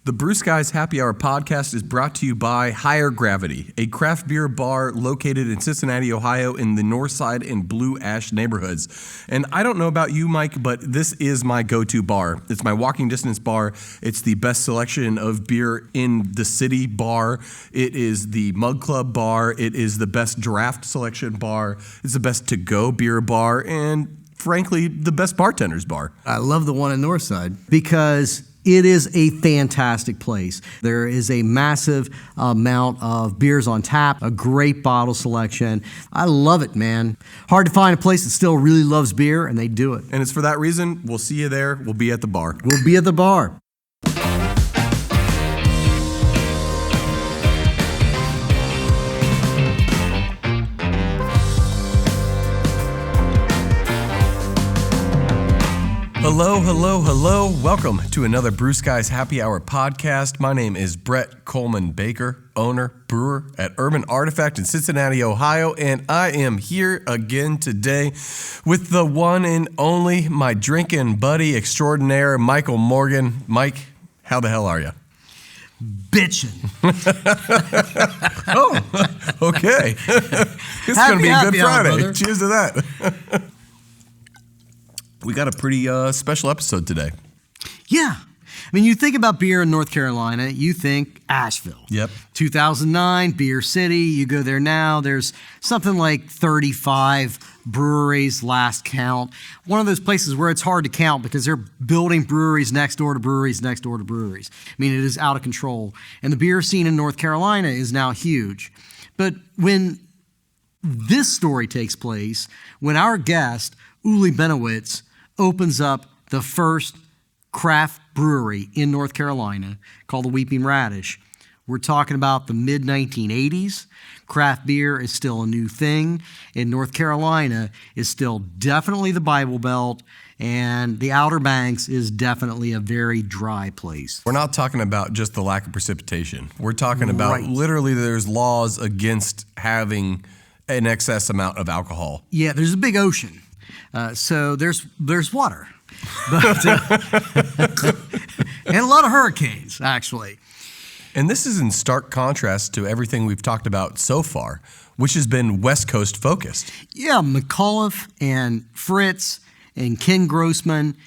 The Brew Skies Happy Hour podcast is brought to you by Higher Gravity, a craft beer bar located in Cincinnati, Ohio in the North Side and Blue Ash neighborhoods. And I don't know about you, Mike, but this is my go-to bar. It's my walking distance bar. It's the best selection of beer in the city bar. It is the Mug Club bar. It is the best draft selection bar. It's the best to-go beer bar. And frankly, the best bartender's bar. I love the one in Northside because it is a fantastic place. There is a massive amount of beers on tap, a great bottle selection. I love it, man. Hard to find a place that still really loves beer, and they do it. And it's for that reason, we'll see you there. We'll be at the bar. We'll be at the bar. Hello, hello, hello. Welcome to another Brew Skies Happy Hour podcast. My name is Brett Coleman Baker, owner, brewer at Urban Artifact in Cincinnati, Ohio, and I am here again today with the one and only, my drinking buddy extraordinaire, Michael Morgan. Mike, how the hell are you? Bitchin'. Oh, okay. It's going to be a good Friday. Hour, cheers to that. We got a pretty special episode today. Yeah. I mean, you think about beer in North Carolina, you think Asheville. Yep. 2009, Beer City. You go there now, there's something like 35 breweries, last count. One of those places where it's hard to count because they're building breweries next door to breweries next door to breweries. I mean, it is out of control. And the beer scene in North Carolina is now huge. But when this story takes place, when our guest, Uli Bennewitz, opens up the first craft brewery in North Carolina called the Weeping Radish. We're talking about the mid-1980s. Craft beer is still a new thing, and North Carolina is still definitely the Bible Belt, and the Outer Banks is definitely a very dry place. We're not talking about just the lack of precipitation. We're talking about literally there's laws against having an excess amount of alcohol. Yeah, there's a big ocean. So there's water, but, and a lot of hurricanes, actually. And this is in stark contrast to everything we've talked about so far, which has been West Coast focused. Yeah, McAuliffe and Fritz and Ken Grossman,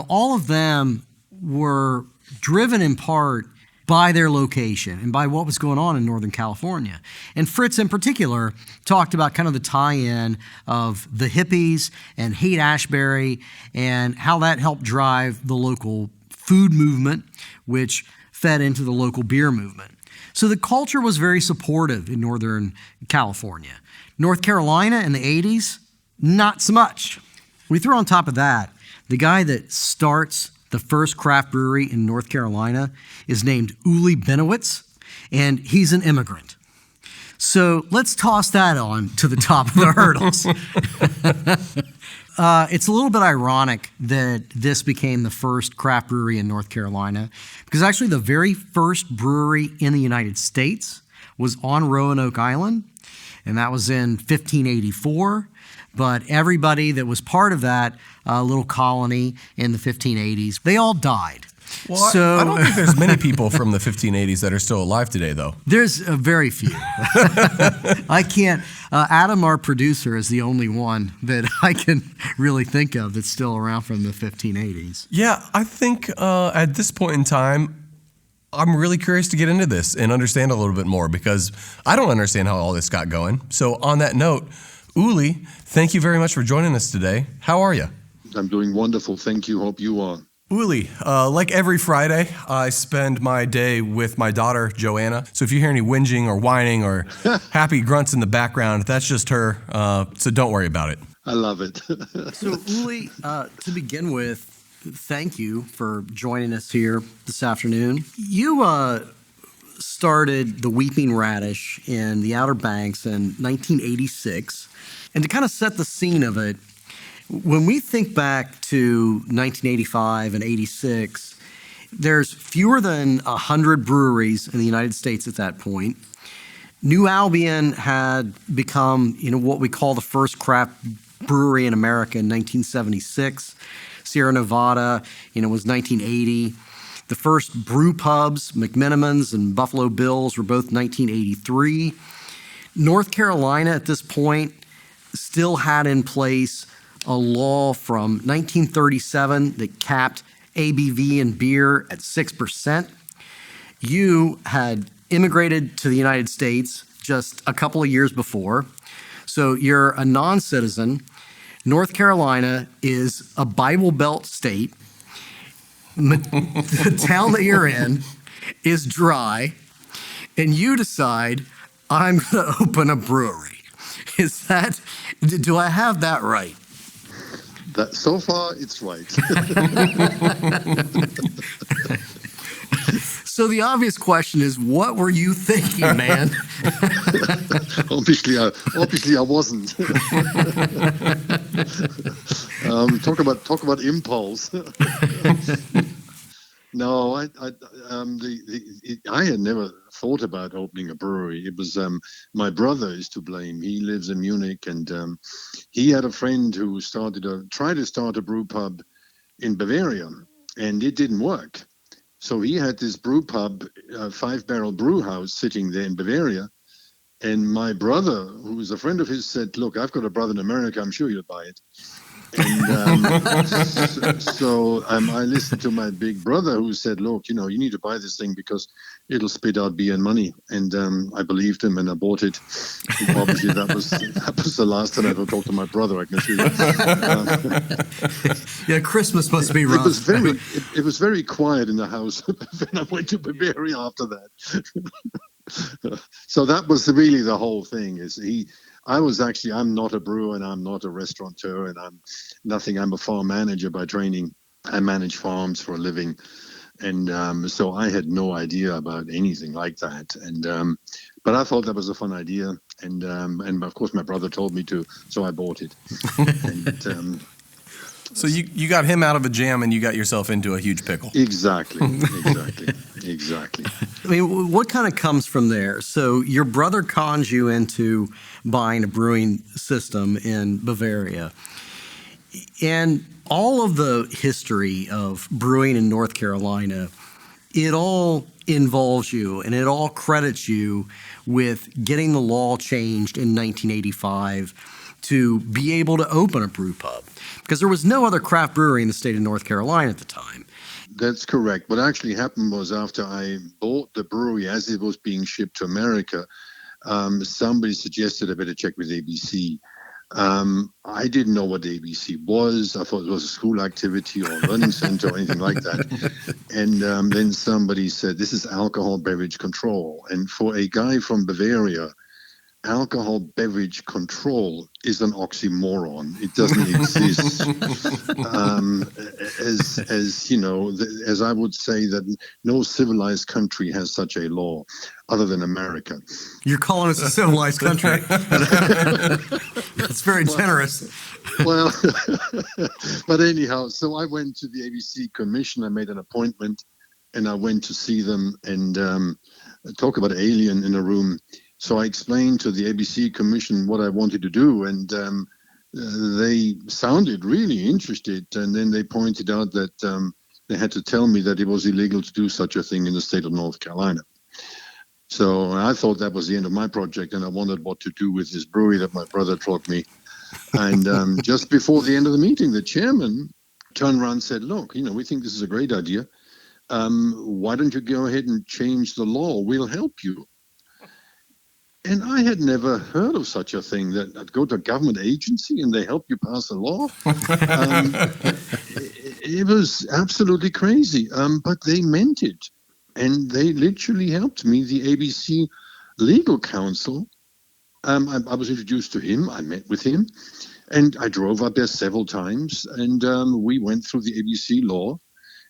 all of them were driven in part by their location and by what was going on in Northern California. And Fritz in particular talked about kind of the tie-in of the hippies and Haight-Ashbury and how that helped drive the local food movement, which fed into the local beer movement. So the culture was very supportive in Northern California. North Carolina in the 80s, not so much. We throw on top of that, the guy that starts the first craft brewery in North Carolina is named Uli Bennewitz, and he's an immigrant. So let's toss that on to the top of the hurdles. It's a little bit ironic that this became the first craft brewery in North Carolina, because actually the very first brewery in the United States was on Roanoke Island, and that was in 1584. But everybody that was part of that little colony in the 1580s, they all died. Well, so, I don't think there's many people from the 1580s that are still alive today, though. There's very few. I can't. Adam, our producer, is the only one that I can really think of that's still around from the 1580s. Yeah, I think at this point in time, I'm really curious to get into this and understand a little bit more because I don't understand how all this got going. So on that note, Uli, thank you very much for joining us today. How are you? I'm doing wonderful. Thank you. Hope you are. Uli, like every Friday, I spend my day with my daughter, Joanna. So if you hear any whinging or whining or happy grunts in the background, that's just her. So don't worry about it. I love it. So Uli, to begin with, thank you for joining us here this afternoon. You started the Weeping Radish in the Outer Banks in 1986. And to kind of set the scene of it, when we think back to 1985 and 86, there's fewer than 100 breweries in the United States at that point. New Albion had become, what we call the first craft brewery in America in 1976. Sierra Nevada, was 1980. The first brew pubs, McMenamins and Buffalo Bills, were both 1983. North Carolina at this point still had in place a law from 1937 that capped ABV in beer at 6%. You had immigrated to the United States just a couple of years before, so you're a non-citizen. North Carolina is a Bible Belt state. The town that you're in is dry, and you decide, I'm going to open a brewery. Do I have that right? That so far, it's right. So the obvious question is, what were you thinking, man? Obviously, I wasn't. Talk about impulse. No, I had never thought about opening a brewery. It was my brother is to blame. He lives in Munich, and he had a friend who tried to start a brew pub in Bavaria, and it didn't work. So he had this brew pub, 5-barrel brew house sitting there in Bavaria. And my brother, who was a friend of his, said, look, I've got a brother in America. I'm sure you'll buy it. And so I listened to my big brother, who said, look, you need to buy this thing because it'll spit out beer and money. And I believed him, and I bought it. And obviously, that was the last time I ever talked to my brother, I can assure you. Yeah, Christmas must be rough. It was very quiet in the house when I went to Bavaria after that. So that was really the whole thing. I'm not a brewer, and I'm not a restaurateur, and I'm nothing. I'm a farm manager by training. I manage farms for a living. And so I had no idea about anything like that. And but I thought that was a fun idea. And of course, my brother told me to, so I bought it. And, so you got him out of a jam, and you got yourself into a huge pickle. Exactly. I mean, what kind of comes from there? So your brother cons you into buying a brewing system in Bavaria. And all of the history of brewing in North Carolina, it all involves you, and it all credits you with getting the law changed in 1985 to be able to open a brew pub, because there was no other craft brewery in the state of North Carolina at the time. That's correct. What actually happened was, after I bought the brewery as it was being shipped to America, somebody suggested I better check with ABC. I didn't know what ABC was. I thought it was a school activity or a learning center or anything like that. And then somebody said, this is alcohol beverage control. And for a guy from Bavaria, alcohol beverage control is an oxymoron. It doesn't exist. As I would say that no civilized country has such a law other than America. You're calling us a civilized country. That's very generous. Well, but anyhow, so I went to the ABC Commission. I made an appointment, and I went to see them and talk about alien in a room. So I explained to the ABC Commission what I wanted to do, and they sounded really interested. And then they pointed out that they had to tell me that it was illegal to do such a thing in the state of North Carolina. So I thought that was the end of my project, and I wondered what to do with this brewery that my brother taught me. And just before the end of the meeting, the chairman turned around and said, look, we think this is a great idea. Why don't you go ahead and change the law? We'll help you. And I had never heard of such a thing, that I'd go to a government agency and they help you pass a law. It was absolutely crazy, but they meant it. And they literally helped me. The ABC legal counsel, I was introduced to him. I met with him, and I drove up there several times, and we went through the ABC law.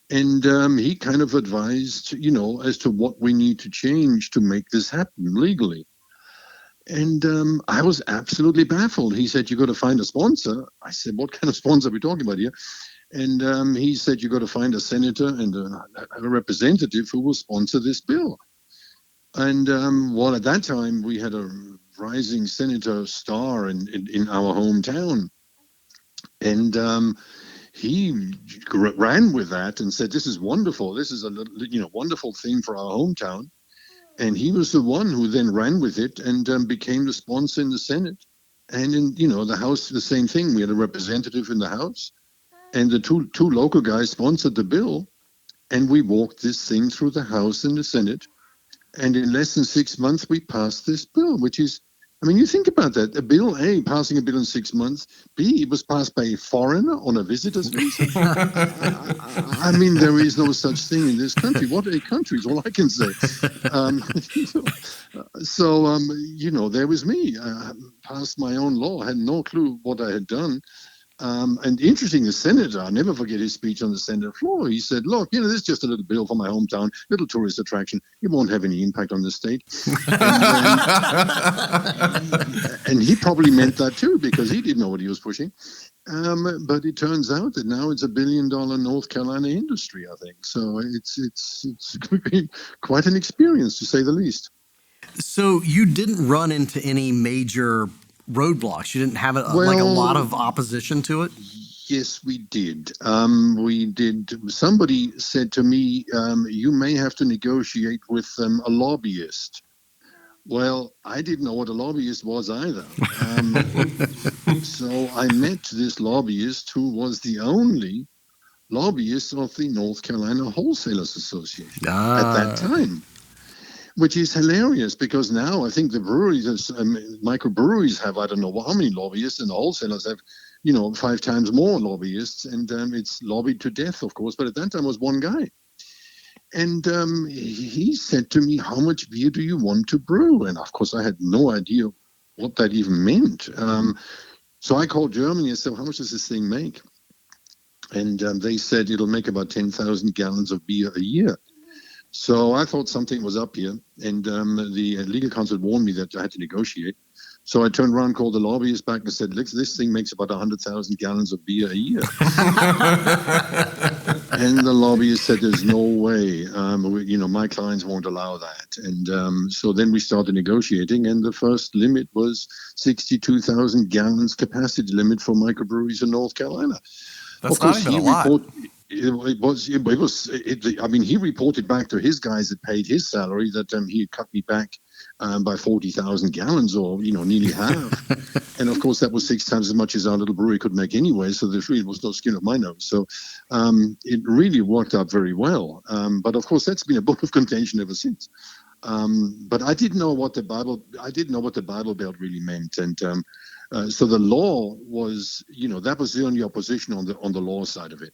And he kind of advised, as to what we need to change to make this happen legally. And I was absolutely baffled. He said, you got to find a sponsor. I said, what kind of sponsor are we talking about here? And he said, you got to find a senator and a representative who will sponsor this bill. And at that time, we had a rising senator star in our hometown. And he ran with that and said, "This is wonderful. This is a wonderful thing for our hometown." And he was the one who then ran with it and became the sponsor in the Senate. And in the House, the same thing. We had a representative in the House, and the two local guys sponsored the bill, and we walked this thing through the House and the Senate. And in less than 6 months, we passed this bill, which is, I mean, you think about that. A bill, A, passing a bill in 6 months. B, it was passed by a foreigner on a visitor's visa. I mean, there is no such thing in this country. What a country is all I can say. There was me. I passed my own law, had no clue what I had done. And interesting, the senator, I'll never forget his speech on the Senate floor. He said, "Look, this is just a little bill for my hometown, little tourist attraction. It won't have any impact on the state." And he probably meant that too, because he didn't know what he was pushing. But it turns out that now it's $1 billion North Carolina industry, I think. So it's been quite an experience, to say the least. So you didn't run into any major roadblocks? You didn't have a lot of opposition to it? Yes, we did. We did. Somebody said to me, "You may have to negotiate with a lobbyist." Well, I didn't know what a lobbyist was either. So I met this lobbyist who was the only lobbyist of the North Carolina Wholesalers Association at that time. Which is hilarious, because now I think the breweries, microbreweries have, I don't know how many lobbyists, and the wholesalers have, 5 times more lobbyists, and it's lobbied to death, of course. But at that time, it was one guy. And he said to me, "How much beer do you want to brew?" And of course, I had no idea what that even meant. So I called Germany and said, "How much does this thing make?" And they said it'll make about 10,000 gallons of beer a year. So I thought something was up here, and the legal counsel warned me that I had to negotiate. So I turned around, called the lobbyist back, and said, "Look, this thing makes about 100,000 gallons of beer a year." And the lobbyist said, "There's no way. My clients won't allow that." And so then we started negotiating, and the first limit was 62,000 gallons capacity limit for microbreweries in North Carolina. That's not even a lot. He reported back to his guys that paid his salary that he had cut me back by 40,000 gallons, or nearly half. And of course, that was 6 times as much as our little brewery could make anyway. So there really was no skin off my nose. So it really worked out very well. But of course, that's been a bone of contention ever since. But I didn't know what the Bible Belt really meant, and so the law was, that was the only opposition on the law side of it.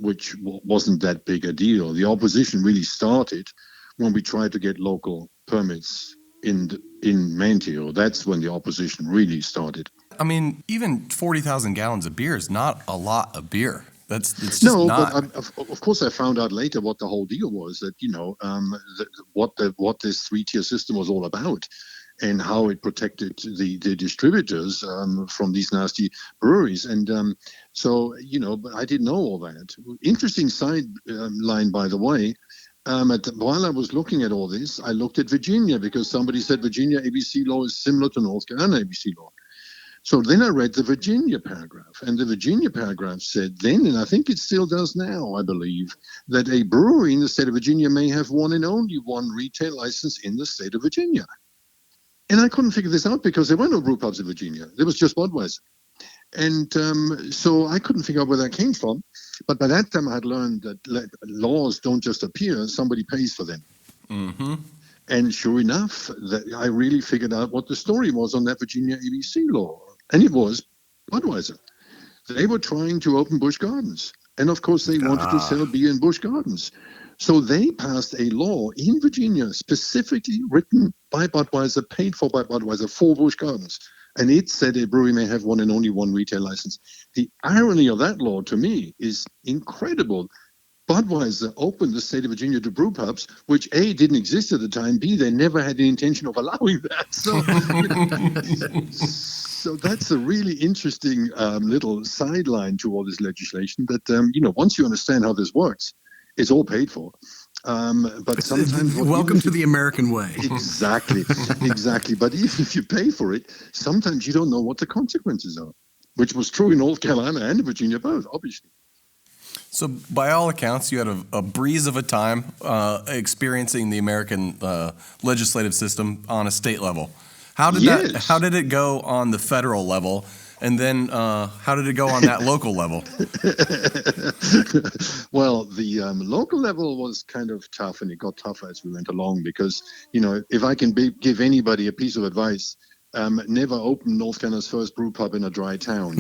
Which wasn't that big a deal. The opposition really started when we tried to get local permits in Manteo. That's when the opposition really started. I mean, even 40,000 gallons of beer is not a lot of beer. It's just not. But of course I found out later what the whole deal was, that what this 3-tier system was all about, and how it protected the distributors from these nasty breweries. And but I didn't know all that. Interesting sideline, by the way. While I was looking at all this, I looked at Virginia, because somebody said Virginia ABC law is similar to North Carolina ABC law. So then I read the Virginia paragraph, and the Virginia paragraph said then, and I think it still does now, I believe, that a brewery in the state of Virginia may have one and only one retail license in the state of Virginia. And I couldn't figure this out, because there were no brew pubs in Virginia. There was just Budweiser. And so I couldn't figure out where that came from. But by that time, I had learned that laws don't just appear, somebody pays for them. Mm-hmm. And sure enough, that I really figured out what the story was on that Virginia ABC law. And it was Budweiser. They were trying to open Busch Gardens. And of course, they wanted to sell beer in Busch Gardens. So they passed a law in Virginia, specifically written by Budweiser, paid for by Budweiser, for Busch Gardens. And it said a brewery may have one and only one retail license. The irony of that law, to me, is incredible. Budweiser opened the state of Virginia to brew pubs, which A, didn't exist at the time, B, they never had the intention of allowing that. So that's a really interesting little sideline to all this legislation. But, once you understand how this works, it's all paid for. But sometimes welcome to the American way. Exactly. But even if you pay for it, sometimes you don't know what the consequences are. which was true in North Carolina and Virginia both, obviously. So, by all accounts, you had a breeze of a time experiencing the American legislative system on a state level. How did it go on the federal level, and then how did it go on that local level? Well, the local level was kind of tough, and it got tougher as we went along because, if I can give anybody a piece of advice, never open North Carolina's first brew pub in a dry town.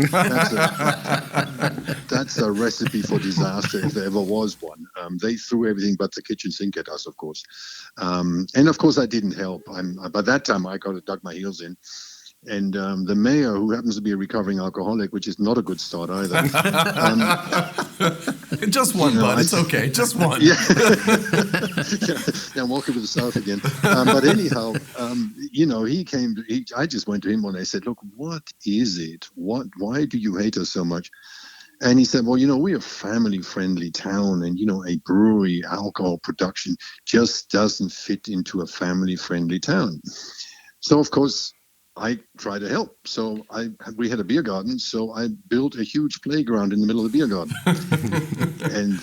That's a recipe for disaster if there ever was one. They threw everything but the kitchen sink at us, of course. And of course, I didn't help. By that time, I got to dug my heels in. And the mayor, who happens to be a recovering alcoholic, which is not a good start either. Just one, bud. It's okay. Just one. Yeah, I'm walking to the south again. But anyhow, I just went to him when I said, look, what is it? Why do you hate us so much? And he said, well, we're a family-friendly town, and, a brewery, alcohol production just doesn't fit into a family-friendly town. So, of course, I tried to help. So we had a beer garden, so I built a huge playground in the middle of the beer garden. And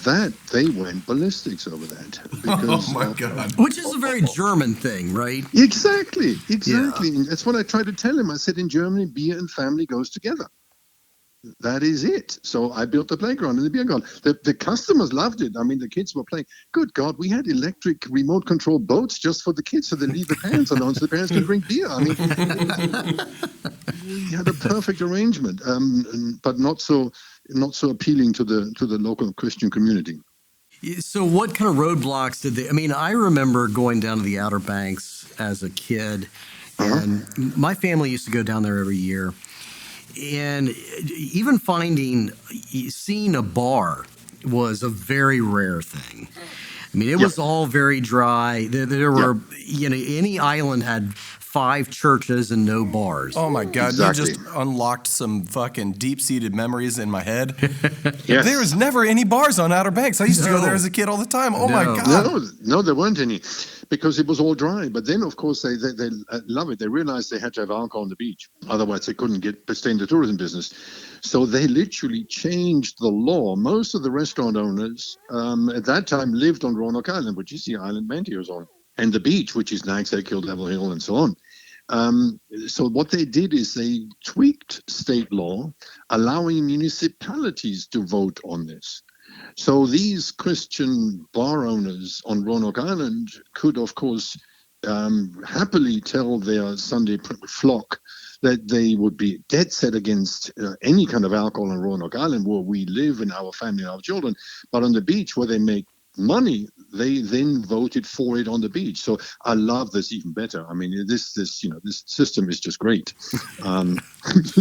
they went ballistics over that. Because, oh, my God. Which is a very German thing, right? Exactly. Yeah. And that's what I tried to tell him. I said, in Germany, beer and family goes together. That is it. So I built the playground in the beer garden. The customers loved it. I mean, the kids were playing. Good God, we had electric remote control boats just for the kids, so they leave the parents alone so the parents can drink beer. I mean, we had a perfect arrangement, but not so appealing to the local Christian community. So what kind of roadblocks did they? I mean, I remember going down to the Outer Banks as a kid, and my family used to go down there every year. And even seeing a bar was a very rare thing. I mean, it was all very dry. There were, any island had 5 churches and no bars. Oh, my God. Exactly. You just unlocked some fucking deep-seated memories in my head. Yes. There was never any bars on Outer Banks. I used to go there as a kid all the time. Oh, my God. No, there weren't any because it was all dry. But then, of course, they love it. They realized they had to have alcohol on the beach. Otherwise, they couldn't stay in the tourism business. So they literally changed the law. Most of the restaurant owners at that time lived on Roanoke Island, which is the island Manteo is on, and the beach, which is Nags Head, Kill Devil Hill, and so on. So what they did is they tweaked state law, allowing municipalities to vote on this. So these Christian bar owners on Roanoke Island could, of course, happily tell their Sunday flock that they would be dead set against any kind of alcohol on Roanoke Island, where we live and our family and our children. But on the beach, where they make money, they then voted for it on the beach. So I love this even better. I mean, this system is just great.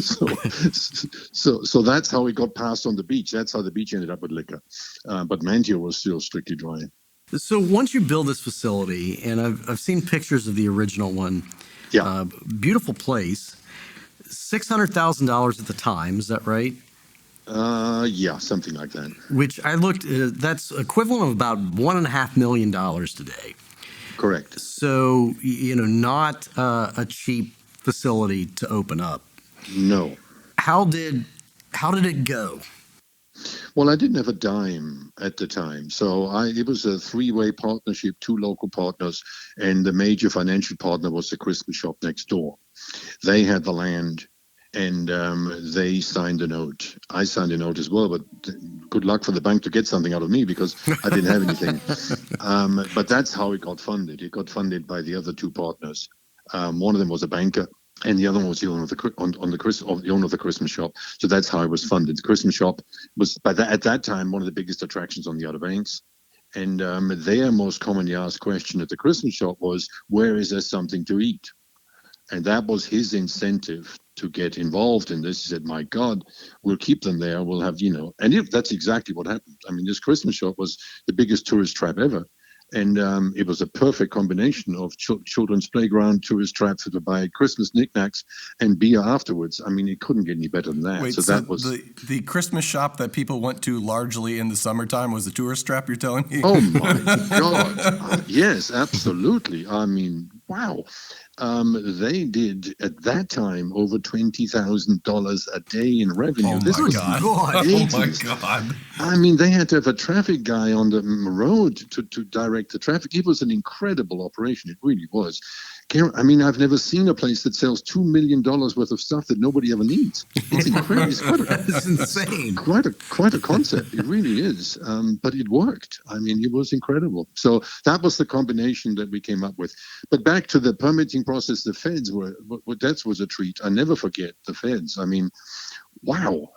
So that's how it got passed on the beach. That's how the beach ended up with liquor. But Manteo was still strictly dry. So once you build this facility, and I've seen pictures of the original one. Yeah. Beautiful place. $600,000 at the time. Is that right? Yeah, something like that. Which I looked, that's equivalent of about $1.5 million today. Correct. So, not a cheap facility to open up. No. How did it go? Well, I didn't have a dime at the time. So it was a 3-way partnership, 2 local partners, and the major financial partner was the Christmas shop next door. They had the land. And they signed a note. I signed a note as well, but good luck for the bank to get something out of me because I didn't have anything. But that's how it got funded. It got funded by the other 2 partners. One of them was a banker, and the other one was the owner of the Christmas shop. So that's how it was funded. The Christmas shop was at that time one of the biggest attractions on the Outer Banks. And their most commonly asked question at the Christmas shop was, "Where is there something to eat?" And that was his incentive to get involved in this. He said, my God, we'll keep them there. We'll have, and that's exactly what happened. I mean, this Christmas shop was the biggest tourist trap ever. And it was a perfect combination of children's playground, tourist traps to buy Christmas knickknacks and beer afterwards. I mean, it couldn't get any better than that. Wait, so that was the Christmas shop that people went to largely in the summertime was a tourist trap, you're telling me? Oh, my God. Yes, absolutely. I mean, wow. They did at that time over $20,000 a day in revenue. Oh This my was God. the Oh my 80s. God. I mean, they had to have a traffic guy on the road to direct the traffic. It was an incredible operation. It really was. I mean, I've never seen a place that sells $2 million worth of stuff that nobody ever needs. It's incredible. It's insane. Quite a concept. It really is. But it worked. I mean, it was incredible. So that was the combination that we came up with. But back to the permitting process, the feds that was a treat. I never forget the feds. I mean, wow.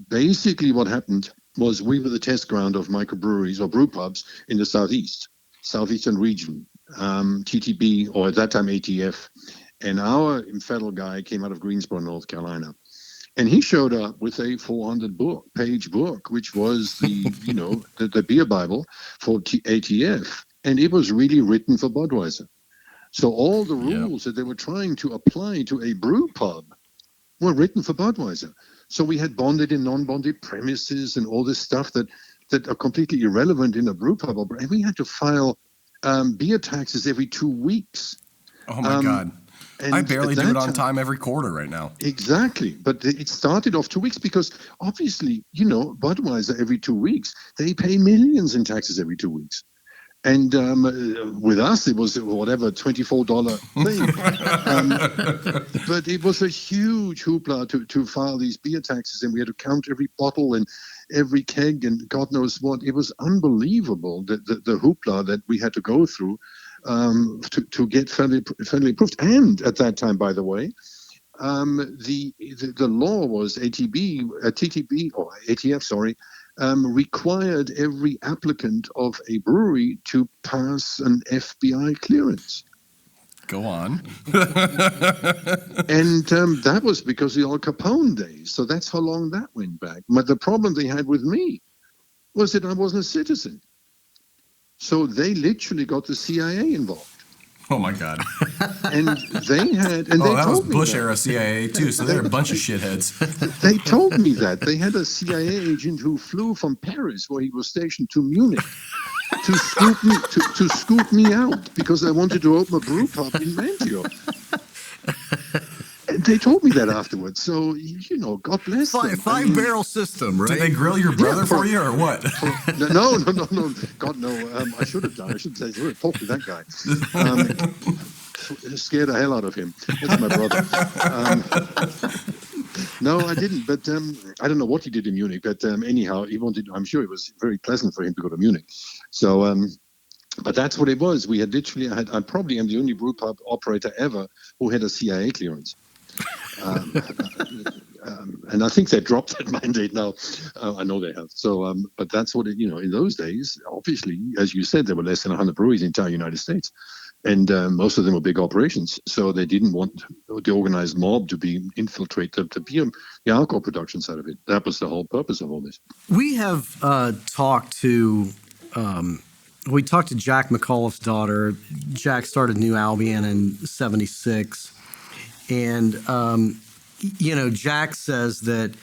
Basically, what happened was we were the test ground of microbreweries or brew pubs in the southeastern region, TTB, or at that time ATF. And our federal guy came out of Greensboro, North Carolina. And he showed up with a 400-page book, which was the beer Bible for ATF. And it was really written for Budweiser. So all the rules that they were trying to apply to a brew pub were written for Budweiser. So we had bonded and non-bonded premises and all this stuff that are completely irrelevant in a brew pub. And we had to file beer taxes every 2 weeks. Oh, my God. And I barely do it on time every quarter right now. Exactly. But it started off 2 weeks because obviously, Budweiser every 2 weeks, they pay millions in taxes every 2 weeks. And with us, it was whatever, $24 thing. But it was a huge hoopla to file these beer taxes, and we had to count every bottle and every keg and God knows what. It was unbelievable, the hoopla that we had to go through to get federally approved. And at that time, by the way, the law was TTB or ATF, sorry, required every applicant of a brewery to pass an FBI clearance. Go on. And that was because of the Al Capone days. So that's how long that went back. But the problem they had with me was that I wasn't a citizen. So they literally got the CIA involved. Oh, my God. And they had... And that was Bush-era CIA, too, so they're a bunch of shitheads. They told me that. They had a CIA agent who flew from Paris, where he was stationed, to Munich to scoop me out because I wanted to open a brew pub in Antioch. And they told me that afterwards. So, God bless them. Five-barrel system, right? Did they grill your brother for you or what? No. God, no. I should have done. I should say, talk to that guy. Scared the hell out of him. That's my brother. No, I didn't. But I don't know what he did in Munich. But anyhow, I'm sure it was very pleasant for him to go to Munich. So, but that's what it was. We had literally, I probably am the only brew pub operator ever who had a CIA clearance. And I think they dropped that mandate now. I know they have. So, but that's what in those days, obviously, as you said, there were less than 100 breweries in the entire United States. And most of them were big operations. So they didn't want the organized mob to infiltrate the alcohol production side of it. That was the whole purpose of all this. We have talked to Jack McAuliffe's daughter. Jack started New Albion in '76. And, Jack says that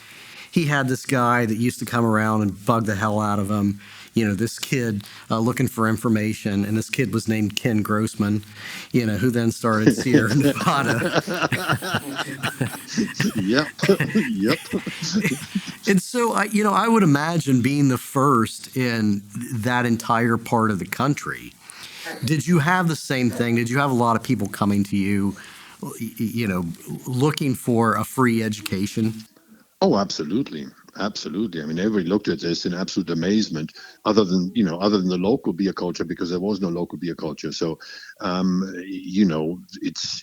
he had this guy that used to come around and bug the hell out of him. This kid looking for information, and this kid was named Ken Grossman, who then started Sierra Nevada. Yep. And so, I would imagine being the first in that entire part of the country. Did you have the same thing? Did you have a lot of people coming to you, looking for a free education? Oh, absolutely. Absolutely. I mean, everybody looked at this in absolute amazement, other than the local beer culture, because there was no local beer culture. So,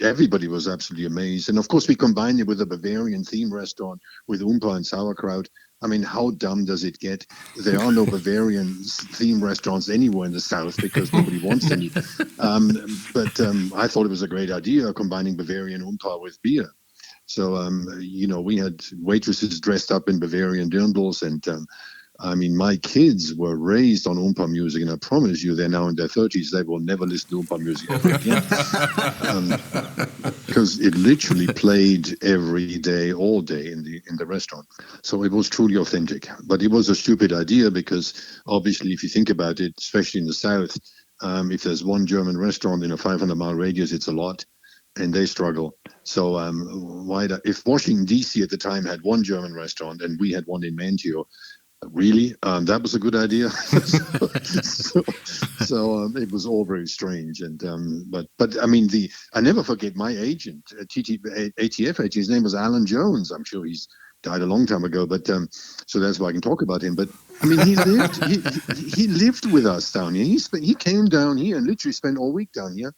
everybody was absolutely amazed. And of course, we combined it with a Bavarian theme restaurant with Oompa and sauerkraut. I mean, how dumb does it get? There are no Bavarian theme restaurants anywhere in the South because nobody wants any. But I thought it was a great idea, combining Bavarian Oompa with beer. So, we had waitresses dressed up in Bavarian dirndls. And, my kids were raised on Oompa music. And I promise you, they're now in their 30s. They will never listen to Oompa music ever again. Because it literally played every day, all day in the restaurant. So it was truly authentic. But it was a stupid idea because, obviously, if you think about it, especially in the South, If there's one German restaurant in a 500-mile radius, it's a lot, and they struggle. So if Washington, D.C. at the time had one German restaurant and we had one in Manteo, really, that was a good idea. so it was all very strange. And but I mean, I never forget my agent, ATF agent. His name was Alan Jones. I'm sure he's died a long time ago, but so that's why I can talk about him. But I mean, he lived with us down here. He came down here and literally spent all week down here,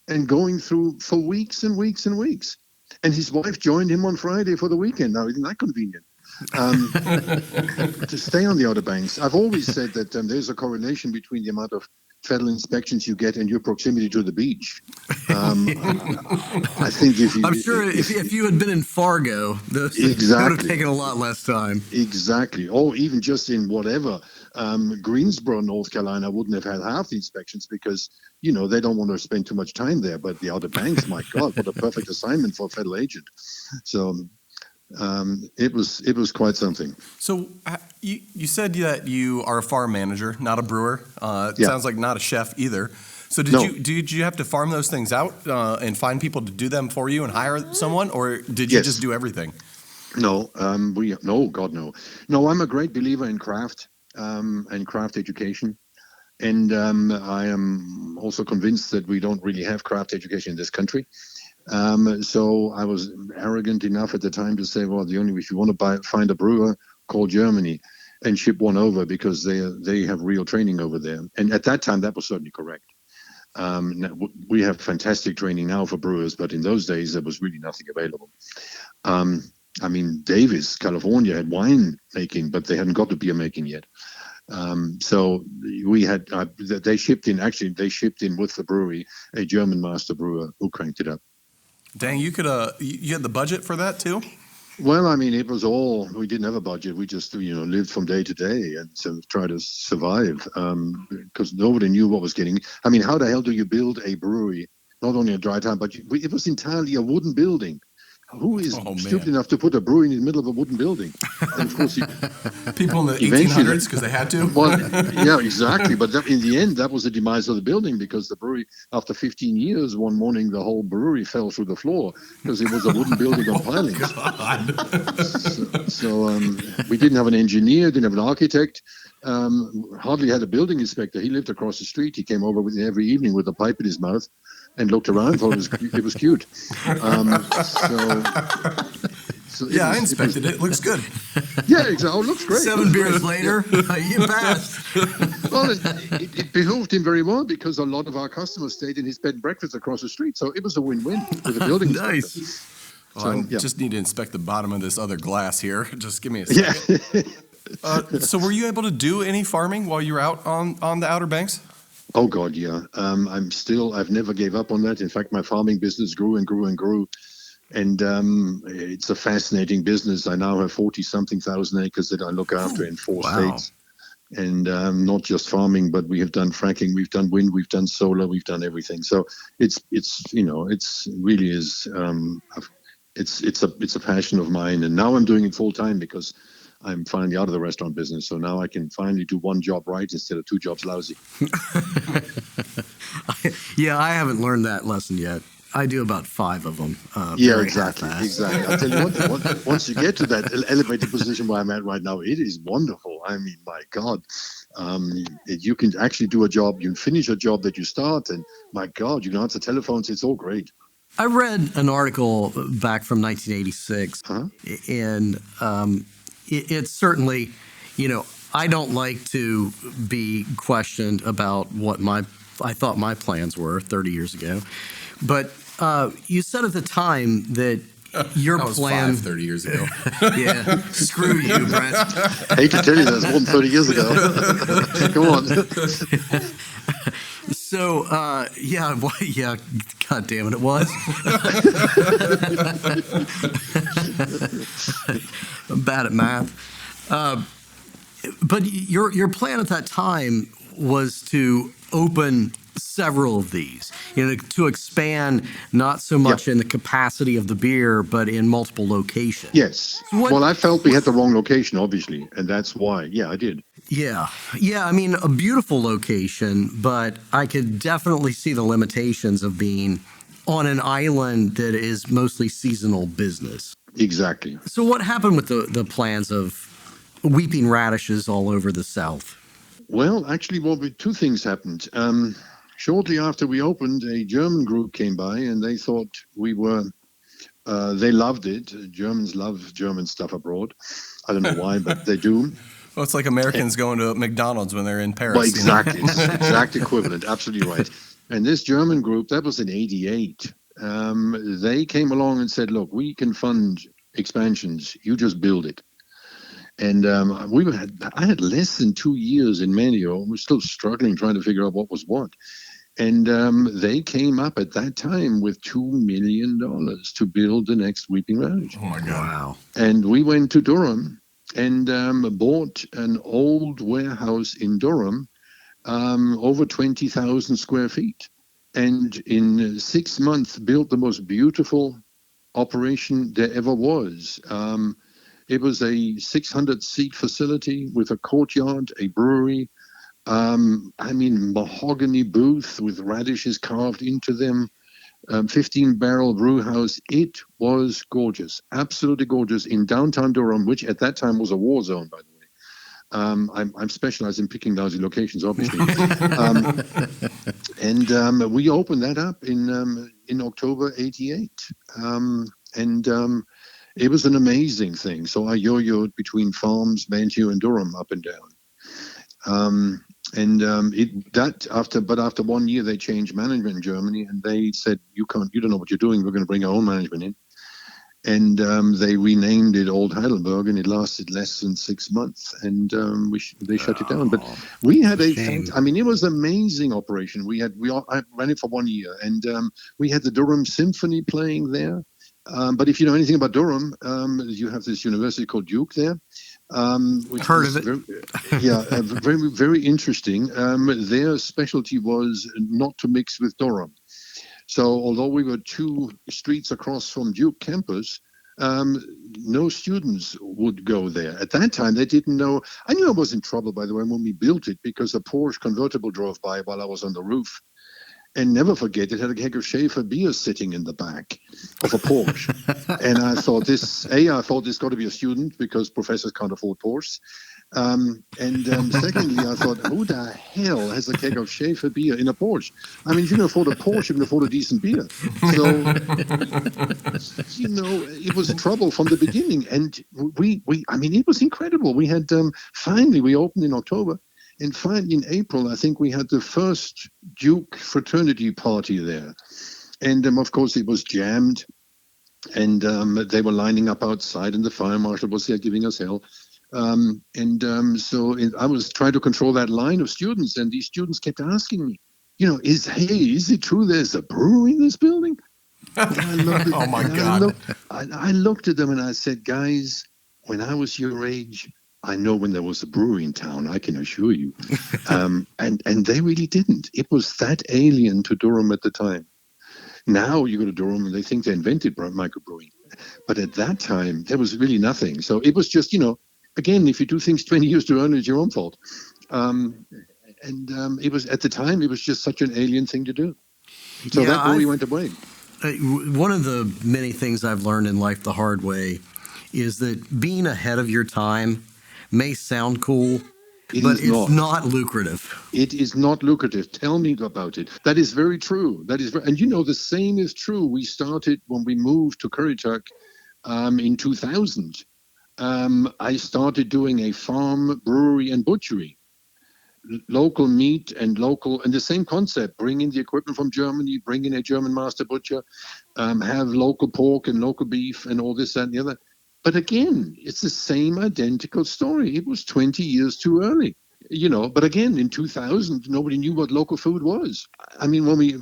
and going through for weeks and weeks and weeks. And his wife joined him on Friday for the weekend. Now, isn't that convenient? To stay on the Outer Banks. I've always said that there's a correlation between the amount of federal inspections you get and your proximity to the beach. I think if you had been in Fargo, it would have taken a lot less time. Exactly. Or even just in whatever, Greensboro, North Carolina wouldn't have had half the inspections because, they don't want to spend too much time there. But the Outer Banks, my God, what a perfect assignment for a federal agent. So it was quite something. So you said that you are a farm manager, not a brewer. Sounds like not a chef either. So did you have to farm those things out and find people to do them for you and hire someone, or did you just do everything? No, God, no. No, I'm a great believer in craft and craft education. And I am also convinced that we don't really have craft education in this country. So I was arrogant enough at the time to say, well, if you want to find a brewer, call Germany and ship one over because they have real training over there. And at that time, that was certainly correct. We have fantastic training now for brewers, but in those days, there was really nothing available. I mean, Davis, California had wine making, but they hadn't got to beer making yet. So we had, they shipped in with the brewery, a German master brewer who cranked it up. Dang, you had the budget for that too? Well, I mean, it was all, we didn't have a budget. We just, lived from day to day and so try to survive because nobody knew what was getting. I mean, how the hell do you build a brewery, not only a dry town, but it was entirely a wooden building. Who is stupid enough to put a brewery in the middle of a wooden building? And of course, people in the 1800s because they had to. Well, yeah, exactly. But in the end, that was the demise of the building because the brewery, after 15 years, one morning the whole brewery fell through the floor because it was a wooden building on pilings. So we didn't have an engineer, didn't have an architect, hardly had a building inspector. He lived across the street. He came over every evening with a pipe in his mouth and looked around, thought it was cute. I inspected it. It looks good. Yeah, exactly. Oh, it looks great. 7 beers later, you passed. Well, it behooved him very well because a lot of our customers stayed in his bed and breakfast across the street. So it was a win-win with the building inspector. Nice. Well, I just need to inspect the bottom of this other glass here. Just give me a second. Yeah. So were you able to do any farming while you were out on the Outer Banks? Oh, God, yeah. I've never gave up on that. In fact, my farming business grew and grew and grew. And it's a fascinating business. I now have 40-something thousand acres that I look after in 4 states. And not just farming, but we have done fracking, we've done wind, we've done solar, we've done everything. So it's really is, it's a passion of mine. And now I'm doing it full time because I'm finally out of the restaurant business. So now I can finally do one job right instead of 2 jobs lousy. Yeah, I haven't learned that lesson yet. I do about 5 of them. Yeah, exactly. I'll tell you what, once you get to that elevated position where I'm at right now, it is wonderful. I mean, my God, you can actually do a job, you can finish a job that you start, and my God, you can answer telephones. It's all great. I read an article back from 1986, and it's certainly, I don't like to be questioned about what I thought my plans were 30 years ago. But you said at the time that your plan... 30 years ago. Yeah, screw you, Brent. I hate to tell you that's more than 30 years ago. Come on. So, God damn it was. I'm bad at math. But your plan at that time was to open several of these, to expand not so much in the capacity of the beer, but in multiple locations. Yes. Well, I felt we had the wrong location, obviously, and that's why. Yeah, I did. Yeah. Yeah. I mean, a beautiful location, but I could definitely see the limitations of being on an island that is mostly seasonal business. Exactly. So, what happened with the plans of weeping radishes all over the South? Well, actually, two things happened. Shortly after we opened, a German group came by, and they thought we were. They loved it. Germans love German stuff abroad. I don't know why, but they do. Well, it's like Americans going to McDonald's when they're in Paris. Well, exactly. It's the exact equivalent. Absolutely right. And this German group, that was in '88. They came along and said, "Look, we can fund expansions. You just build it." And I had less than 2 years in Manio. We're still struggling, trying to figure out what was what. And they came up at that time with $2 million to build the next Weeping Radish. Oh, my God. Wow. And we went to Durham and bought an old warehouse in Durham, over 20,000 square feet. And in 6 months, built the most beautiful operation there ever was. It was a 600-seat facility with a courtyard, a brewery, mahogany booth with radishes carved into them, 15-barrel brew house. It was gorgeous, absolutely gorgeous, in downtown Durham, which at that time was a war zone, by the way. I'm specialized in picking lousy locations, obviously. And we opened that up in October '88. It was an amazing thing. So I yo-yoed between farms, Manteo, and Durham, up and down. After 1 year, they changed management in Germany, and they said, you don't know what you're doing. We're going to bring our own management in. And they renamed it Old Heidelberg, and it lasted less than 6 months, and they shut it down. But we had it was an amazing operation. I ran it for 1 year, and we had the Durham Symphony playing there. But if you know anything about Durham, you have this university called Duke there. Heard of it. Very, very interesting. Their specialty was not to mix with Durham. So although we were 2 streets across from Duke campus, no students would go there. At that time, they didn't know. I knew I was in trouble, by the way, when we built it, because a Porsche convertible drove by while I was on the roof. And never forget, it had a keg of Schaefer beer sitting in the back of a Porsche. And I thought this got to be a student, because professors can't afford Porsches. Secondly, I thought, who the hell has a keg of Schaefer beer in a Porsche? I mean, if you can afford a Porsche, you can afford a decent beer. So, it was trouble from the beginning. And it was incredible. We had, finally, we opened in October. And finally, in April, I think we had the first Duke fraternity party there. And, of course, it was jammed. And they were lining up outside, and the fire marshal was there giving us hell. So I was trying to control that line of students, and these students kept asking me, is it true there's a brewery in this building? Oh, my God. I looked at them and I said, guys, when I was your age, I know when there was a brewery in town, I can assure you. And they really didn't. It was that alien to Durham at the time. Now you go to Durham and they think they invented microbrewing. But at that time, there was really nothing. So it was just, again, if you do things 20 years too early, it's your own fault. It was, at the time, it was just such an alien thing to do. So that brewery went away. One of the many things I've learned in life the hard way is that being ahead of your time may sound cool, but it's not lucrative. It is not lucrative. Tell me about it. That is very true. And the same is true. We started when we moved to Currituck in 2000. I started doing a farm, brewery, and butchery. Local meat and the same concept, bring in the equipment from Germany, bring in a German master butcher, have local pork and local beef and all this, that, and the other. But again, it's the same identical story. It was 20 years too early, But again, in 2000, nobody knew what local food was. I mean, when we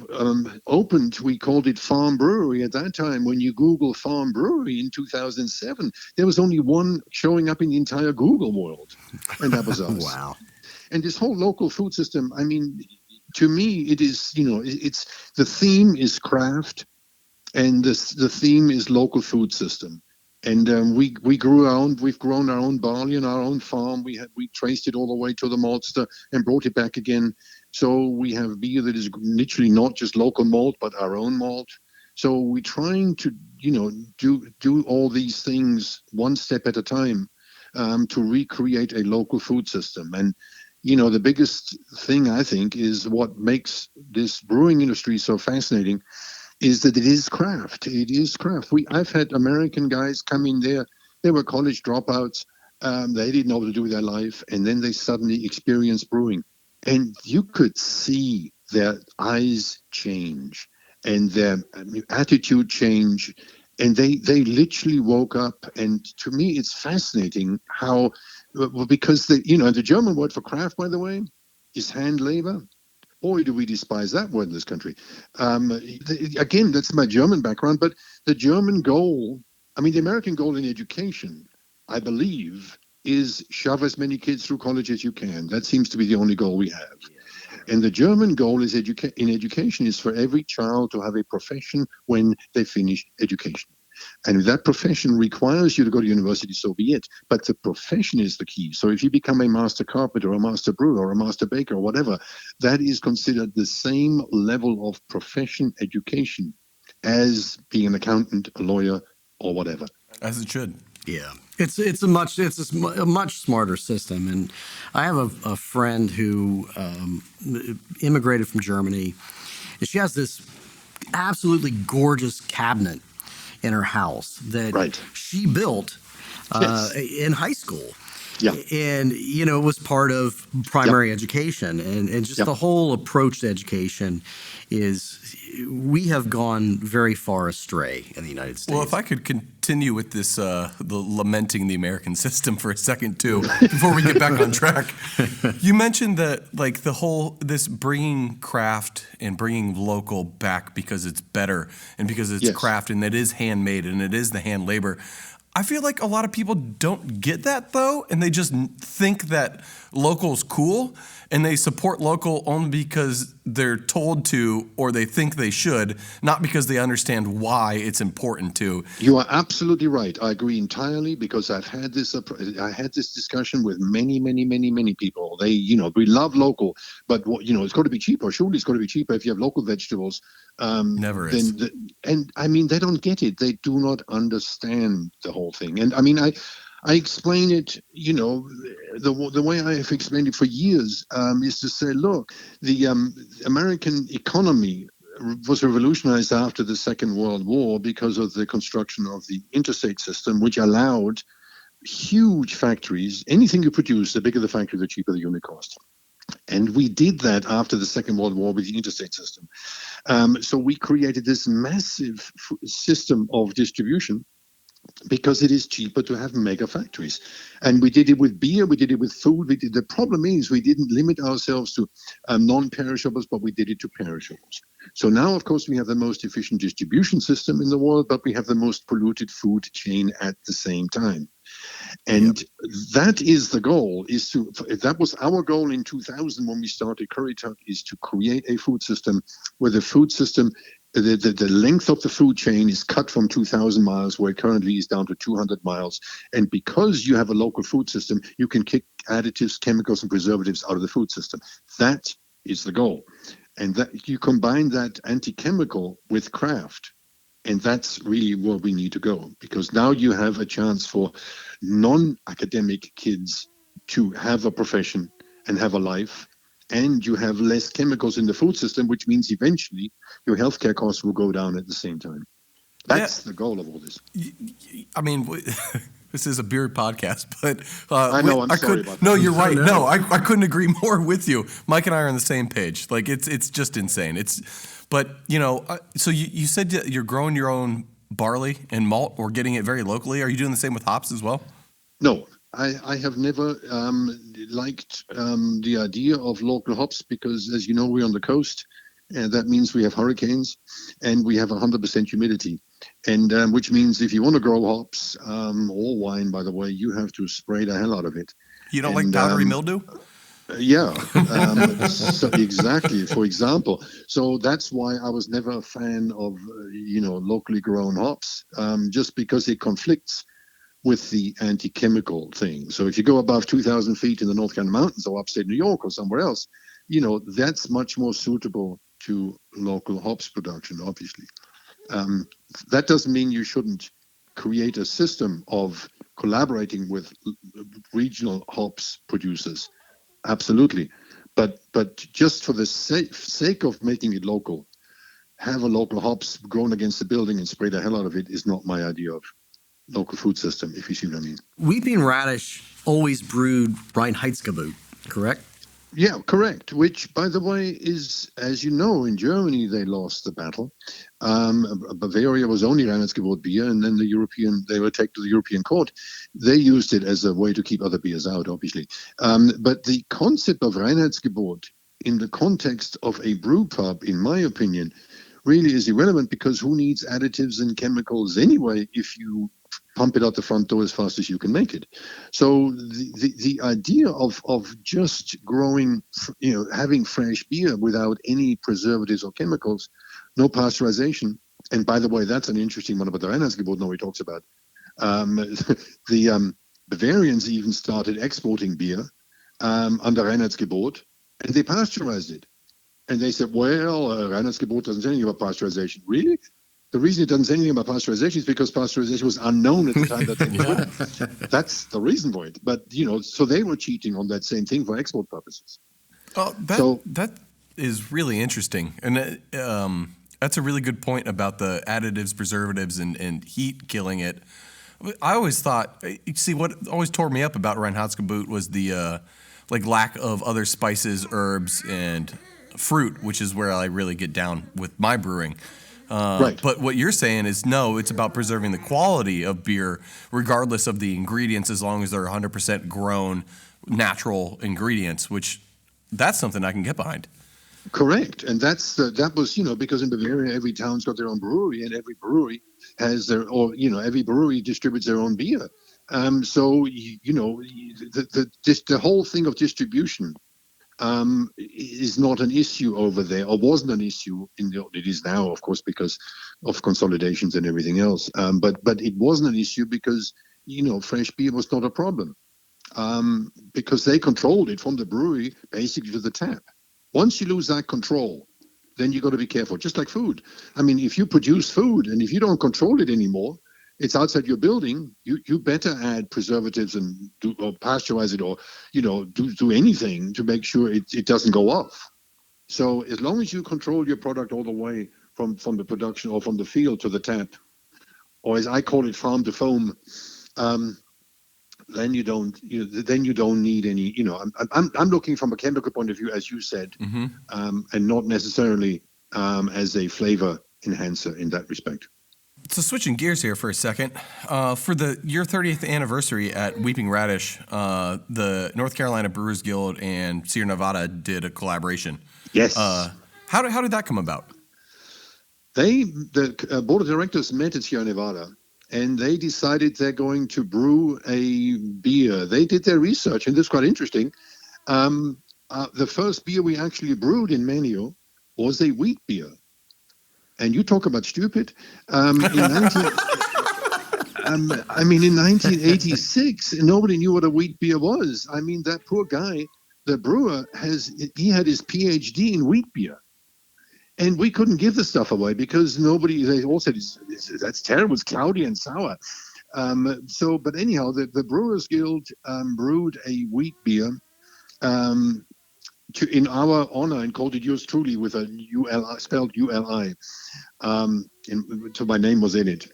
opened, we called it Farm Brewery. At that time, when you Google Farm Brewery in 2007, there was only one showing up in the entire Google world, and that was us. Wow. And this whole local food system, I mean, to me, it is, it's the theme is craft, and the theme is local food system. And we've grown our own barley on our own farm. We traced it all the way to the maltster and brought it back again. So we have beer that is literally not just local malt, but our own malt. So we're trying to, do all these things one step at a time, to recreate a local food system. And, the biggest thing I think is what makes this brewing industry so fascinating is that it is craft. It is craft. I've had American guys come in there. They were college dropouts. They didn't know what to do with their life, and then they suddenly experienced brewing, and you could see their eyes change and their attitude change, and they literally woke up. And to me, it's fascinating how, because the German word for craft, by the way, is hand labor. Boy, do we despise that word in this country. Again, that's my German background, but the German goal, the American goal in education, I believe, is shove as many kids through college as you can. That seems to be the only goal we have. And the German goal is in education is for every child to have a profession when they finish education. And if that profession requires you to go to university, so be it. But the profession is the key. So if you become a master carpenter or a master brewer or a master baker or whatever, that is considered the same level of profession education as being an accountant, a lawyer, or whatever. As it should. Yeah, it's a much smarter system. And I have a friend who immigrated from Germany, and she has this absolutely gorgeous cabinet in her house that she built in high school. Yeah. And, it was part of primary education. And just the whole approach to education is, we have gone very far astray in the United States. Well, if I could continue with this, the lamenting the American system for a second too, before we get back on track. You mentioned that this bringing craft and bringing local back because it's better and because it's craft and it is handmade and it is the hand labor. I feel like a lot of people don't get that though, and they just think that local's cool, and they support local only because they're told to or they think they should, not because they understand why it's important to. You are absolutely right. I agree entirely, because I had this discussion with many people. We love local, but it's got to be cheaper. Surely it's got to be cheaper if you have local vegetables. Never is. They don't get it. They do not understand the whole thing. And I explain it, the way I have explained it for years, is to say, look, the American economy was revolutionized after the Second World War because of the construction of the interstate system, which allowed huge factories. Anything you produce, the bigger the factory, the cheaper the unit cost. And we did that after the Second World War with the interstate system. So we created this massive system of distribution, because it is cheaper to have mega factories. And we did it with beer, we did it with food. The problem is we didn't limit ourselves to non-perishables, but we did it to perishables. So now, of course, we have the most efficient distribution system in the world, but we have the most polluted food chain at the same time. And that is the goal, that was our goal in 2000 when we started Curry Tuck, is to create a food system where the food system, the length of the food chain is cut from 2,000 miles, where it currently is down to 200 miles. And because you have a local food system, you can kick additives, chemicals, and preservatives out of the food system. That is the goal. And that you combine that anti-chemical with craft, and that's really where we need to go, because now you have a chance for non-academic kids to have a profession and have a life, and you have less chemicals in the food system, which means eventually your healthcare costs will go down at the same time. That's the goal of all this. This is a beer podcast, but I know. I'm sorry about that. No, you're right. No, I couldn't agree more with you. Mike and I are on the same page. Like it's just insane. So you said that you're growing your own barley and malt, or getting it very locally. Are you doing the same with hops as well? No, I have never liked the idea of local hops, because, as you know, we're on the coast, and that means we have hurricanes and we have 100% humidity. And which means if you want to grow hops, or wine, by the way, you have to spray the hell out of it. You don't like powdery mildew? Yeah, so exactly, for example. So that's why I was never a fan of, locally grown hops, just because it conflicts with the anti-chemical thing. So if you go above 2,000 feet in the North Carolina mountains or upstate New York or somewhere else, that's much more suitable to local hops production, obviously. That doesn't mean you shouldn't create a system of collaborating with regional hops producers. Absolutely. But just for the sake of making it local, have a local hops grown against the building and spray the hell out of it is not my idea of local food system, if you see what I mean. Weeping Radish always brewed Reinheitsgebot, correct? Yeah, correct. Which, by the way, is, as you know, in Germany they lost the battle. Bavaria was only Reinheitsgebot beer, and then they were taken to the European court. They used it as a way to keep other beers out, obviously. But the concept of Reinheitsgebot in the context of a brew pub, in my opinion, really is irrelevant, because who needs additives and chemicals anyway if you pump it out the front door as fast as you can make it? So the idea of just growing, having fresh beer without any preservatives or chemicals, no pasteurization. And by the way, that's an interesting one about the Reinheitsgebot nobody talks about. The Bavarians even started exporting beer under Reinheitsgebot, and they pasteurized it. And they said, well, Reinheitsgebot doesn't say anything about pasteurization. Really? The reason it doesn't say anything about pasteurization is because pasteurization was unknown at the time that they did it. That's the reason for it. But, so they were cheating on that same thing for export purposes. Oh, that is really interesting. And that's a really good point about the additives, preservatives, and heat killing it. I always thought, what always tore me up about Reinheitsgebot was the lack of other spices, herbs, and fruit, which is where I really get down with my brewing. Right. But what you're saying is, no, it's about preserving the quality of beer, regardless of the ingredients, as long as they're 100% grown, natural ingredients, which that's something I can get behind. Correct. And that was, because in Bavaria, every town's got their own brewery, and every brewery has every brewery distributes their own beer. So, the whole thing of distribution is not an issue over there, or wasn't an issue it is now, of course, because of consolidations and everything else. But it wasn't an issue because, fresh beer was not a problem, because they controlled it from the brewery basically to the tap. Once you lose that control, then you got to be careful, just like food. I mean, if you produce food and if you don't control it anymore, it's outside your building, you better add preservatives and or pasteurize it, or do anything to make sure it doesn't go off. So as long as you control your product all the way from the production or from the field to the tap, or as I call it, farm to foam, then you don't need any. I'm looking from a chemical point of view, as you said, and not necessarily as a flavor enhancer in that respect. So switching gears here for a second, for your 30th anniversary at Weeping Radish, the North Carolina Brewers Guild and Sierra Nevada did a collaboration. Yes. How did that come about? The board of directors met at Sierra Nevada, and they decided they're going to brew a beer. They did their research, and this is quite interesting. The first beer we actually brewed in Manio was a wheat beer. And you talk about stupid. In 1986, nobody knew what a wheat beer was. I mean, that poor guy, the brewer, had his PhD in wheat beer. And we couldn't give the stuff away because they all said, that's terrible, it's cloudy and sour. But anyhow, the Brewers Guild brewed a wheat beer in our honor and called it yours truly with a ULI, spelled ULI. So my name was in it.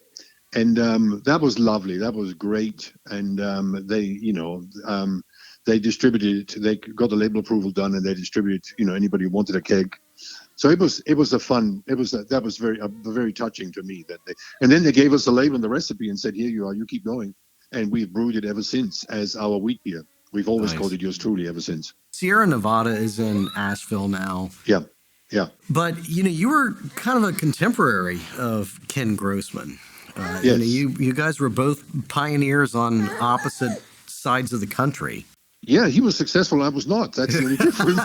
And that was lovely. That was great. And they distributed it. They got the label approval done, and they distributed, anybody who wanted a keg. So that was very touching to me and then they gave us the label and the recipe and said, here you are, you keep going. And we've brewed it ever since as our wheat beer. We've always called it yours truly ever since. Sierra Nevada is in Asheville now. Yeah. Yeah. But, you were kind of a contemporary of Ken Grossman. Yes. You guys were both pioneers on opposite sides of the country. Yeah, he was successful. I was not. That's the only difference.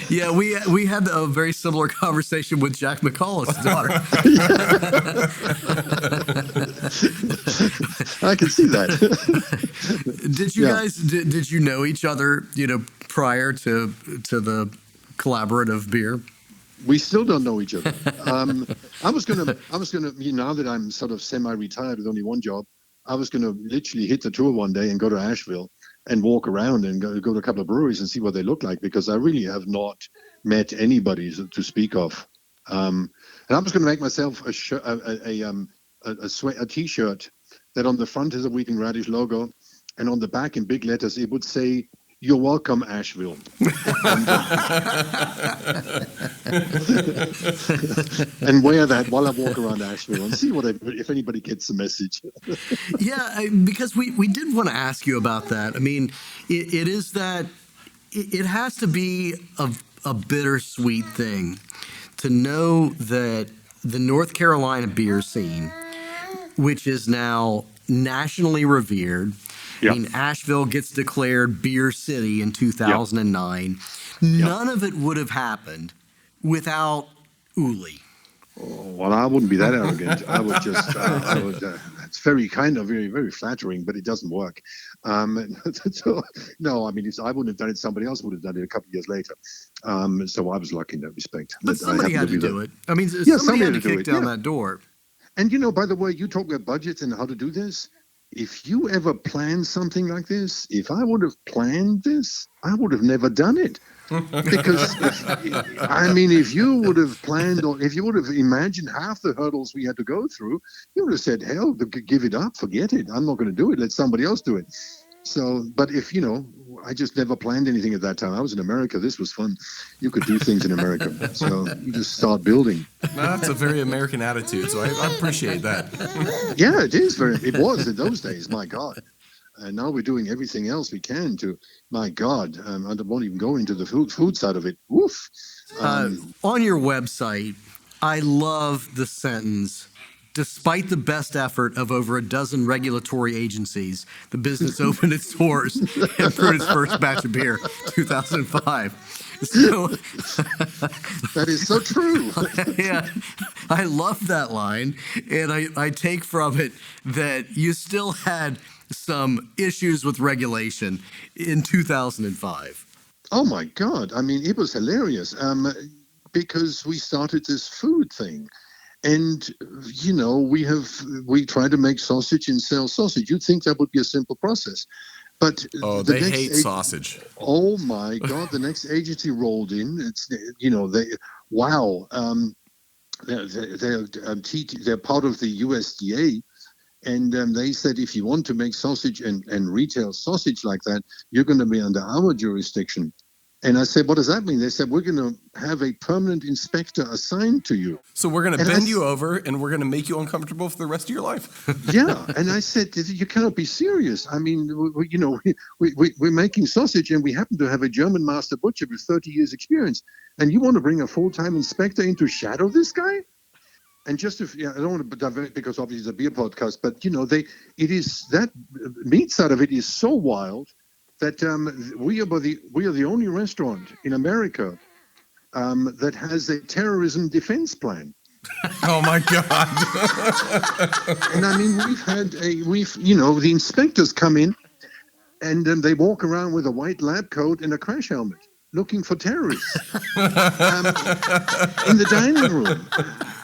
Yeah, we had a very similar conversation with Jack McCullough's daughter. I can see that. Did you guys did you know each other, prior to the collaborative beer? We still don't know each other. I was gonna, now that I'm sort of semi-retired with only one job, I was gonna literally hit the tour one day and go to Asheville and walk around and go to a couple of breweries and see what they look like, because I really have not met anybody to speak of. And I was going to make myself a T-shirt that on the front is a Wheat and Radish logo, and on the back in big letters it would say, "You're welcome, Asheville." And wear that while I walk around Asheville and see if anybody gets the message. Yeah, because we did want to ask you about that. I mean, it is that it has to be a bittersweet thing to know that the North Carolina beer scene, which is now nationally revered. Yep. I mean, Asheville gets declared Beer City in 2009. Yep. None of it would have happened without Uli. Oh, well, I wouldn't be that arrogant. I would just, it's very very flattering, but it doesn't work. So, no, I mean, I wouldn't have done it. Somebody else would have done it a couple of years later. So I was lucky in that respect. But somebody had to do it. I mean, somebody had to kick down that door. And, by the way, you talk about budgets and how to do this. If you ever plan something like this, if I would have planned this, I would have never done it. Because, if you would have planned, or if you would have imagined half the hurdles we had to go through, you would have said, hell, give it up, forget it. I'm not going to do it. Let somebody else do it. So, but if, I just never planned anything at that time. I was in America. This was fun. You could do things in America. So you just start building. That's a very American attitude. So I appreciate that. Yeah, it is. It was in those days. My God. And now we're doing everything else we can to, my God, I won't even go into the food side of it. Woof. On your website, I love the sentence, "Despite the best effort of over a dozen regulatory agencies, the business opened its doors and brewed its first batch of beer, 2005. So, that is so true. Yeah, I love that line, and I take from it that you still had some issues with regulation in 2005. Oh my God! It was hilarious because we started this food thing. And, we try to make sausage and sell sausage. You'd think that would be a simple process. But they hate sausage. Oh, my God. The next agency rolled in. They're part of the USDA. And they said, if you want to make sausage and retail sausage like that, you're going to be under our jurisdiction. And I said, what does that mean? They said, we're going to have a permanent inspector assigned to you. So we're going to bend you over and we're going to make you uncomfortable for the rest of your life. Yeah. And I said, you cannot be serious. We're making sausage and we happen to have a German master butcher with 30 years experience. And you want to bring a full-time inspector in to shadow this guy? And I don't want to divert because obviously it's a beer podcast, but, that meat side of it is so wild that we are the only restaurant in America that has a terrorism defense plan. Oh my God! And the inspectors come in, and they walk around with a white lab coat and a crash helmet, looking for terrorists in the dining room.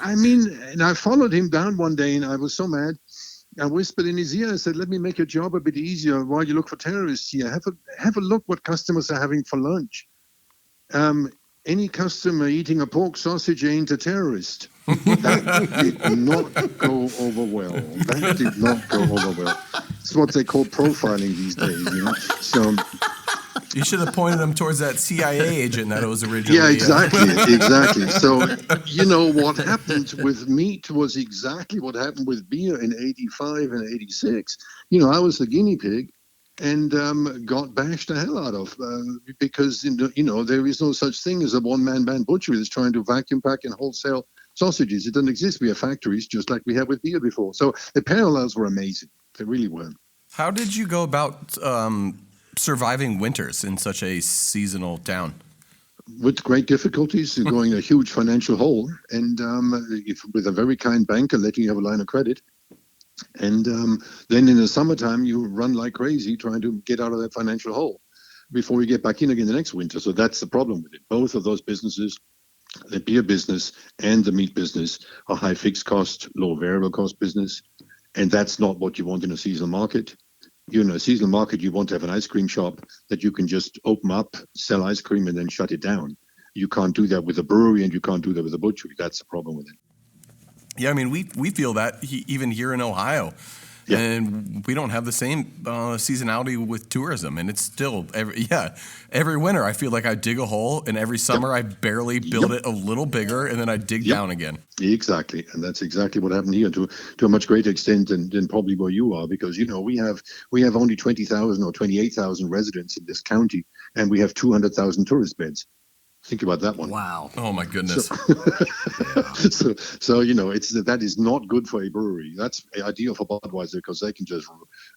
And I followed him down one day, and I was so mad. I whispered in his ear. I said, "Let me make your job a bit easier while you look for terrorists here. Have a look what customers are having for lunch. Any customer eating a pork sausage ain't a terrorist." That did not go over well. It's what they call profiling these days, So you should have pointed them towards that CIA agent that it was originally. Yeah, exactly. So, what happened with meat was exactly what happened with beer in 85 and 86. I was the guinea pig and got bashed the hell out of because, there is no such thing as a one-man band butchery that's trying to vacuum pack and wholesale sausages. It doesn't exist. We have factories just like we had with beer before. So the parallels were amazing. They really were. How did you go about surviving winters in such a seasonal town? with great difficulties, you're going a huge financial hole, and if with a very kind banker letting you have a line of credit. And then in the summertime, you run like crazy trying to get out of that financial hole before you get back in again the next winter. So that's the problem with it. Both of those businesses, the beer business and the meat business, are high fixed cost, low variable cost business. And that's not what you want in a seasonal market. You know, a seasonal market, you want to have an ice cream shop that you can just open up, sell ice cream, and then shut it down. You can't do that with a brewery, and you can't do that with a butchery. That's the problem with it. Yeah, I mean, we feel that even here in Ohio. Yeah. And we don't have the same seasonality with tourism. And it's still, every winter I feel like I dig a hole, and every summer I barely build it a little bigger, and then I dig down again. Exactly. And that's exactly what happened here to a much greater extent than probably where you are, because, you know, we have only 20,000 or 28,000 residents in this county, and we have 200,000 tourist beds. Think about that one. Wow. Oh my goodness. So you know, that is not good for a brewery. That's ideal for Budweiser because they can just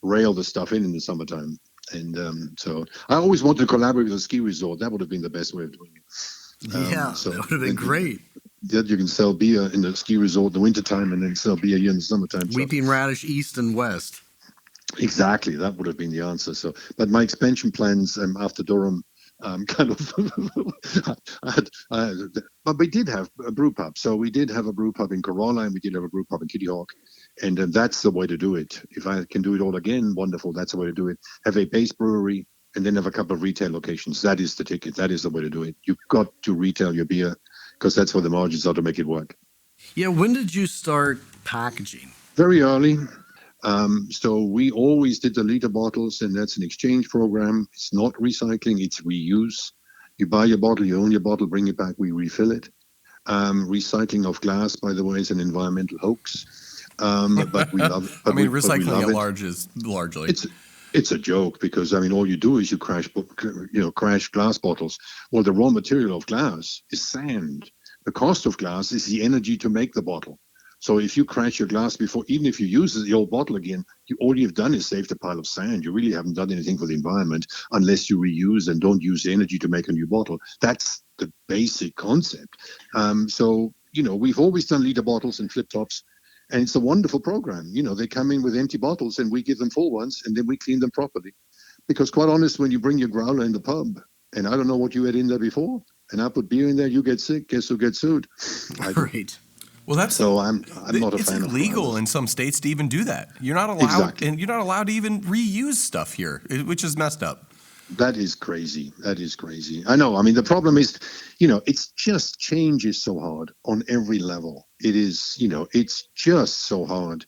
rail the stuff in the summertime. And so I always wanted to collaborate with a ski resort. That would have been the best way of doing it. That would have been great. That you can sell beer in the ski resort in the wintertime and then sell beer here in the summertime. Weeping Radish East and West. Exactly. That would have been the answer. So, but my expansion plans after Durham, kind of, but we did have a brew pub. So we did have a brew pub in Corolla, and we did have a brew pub in Kitty Hawk. And that's the way to do it. If I can do it all again, wonderful. That's the way to do it. Have a base brewery and then have a couple of retail locations. That is the ticket. That is the way to do it. You've got to retail your beer because that's where the margins are to make it work. Yeah. When did you start packaging? Very early. So we always did the liter bottles, and that's an exchange program. It's not recycling, it's reuse. You buy your bottle, you own your bottle, bring it back, we refill it. Recycling of glass, by the way, is an environmental house. But we love it. Recycling at large is largely. It's a joke because, I mean, all you do is you crash glass bottles. Well, the raw material of glass is sand. The cost of glass is the energy to make the bottle. So if you crash your glass before, even if you use the old bottle again, all you've done is saved a pile of sand. You really haven't done anything for the environment unless you reuse and don't use the energy to make a new bottle. That's the basic concept. So, you know, we've always done liter bottles and flip tops, and it's a wonderful program. You know, they come in with empty bottles and we give them full ones, and then we clean them properly. Because quite honest, when you bring your growler in the pub, and I don't know what you had in there before, and I put beer in there, you get sick, guess who gets sued? Right. Well, I'm not a fan of it's illegal in some states to even do that. You're not allowed, and you're not allowed to even reuse stuff here, which is messed up. That is crazy. I know. I mean, the problem is, you know, it's just change is so hard on every level. It is, you know, it's just so hard.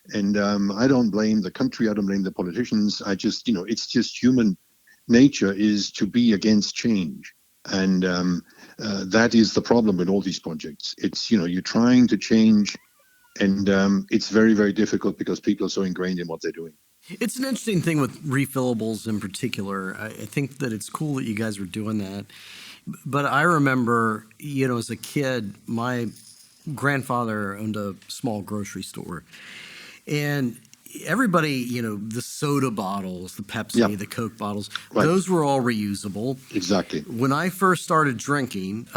And I don't blame the country. I don't blame the politicians. I just, you know, it's just human nature is to be against change. And that is the problem with all these projects. It's, you know, you're trying to change, and it's very, very difficult because people are so ingrained in what they're doing. It's an interesting thing with refillables in particular. I think that it's cool that you guys were doing that. But I remember, you know, as a kid, my grandfather owned a small grocery store. And everybody, you know, the soda bottles, the Pepsi, the Coke bottles, those were all reusable. Exactly. When I first started drinking,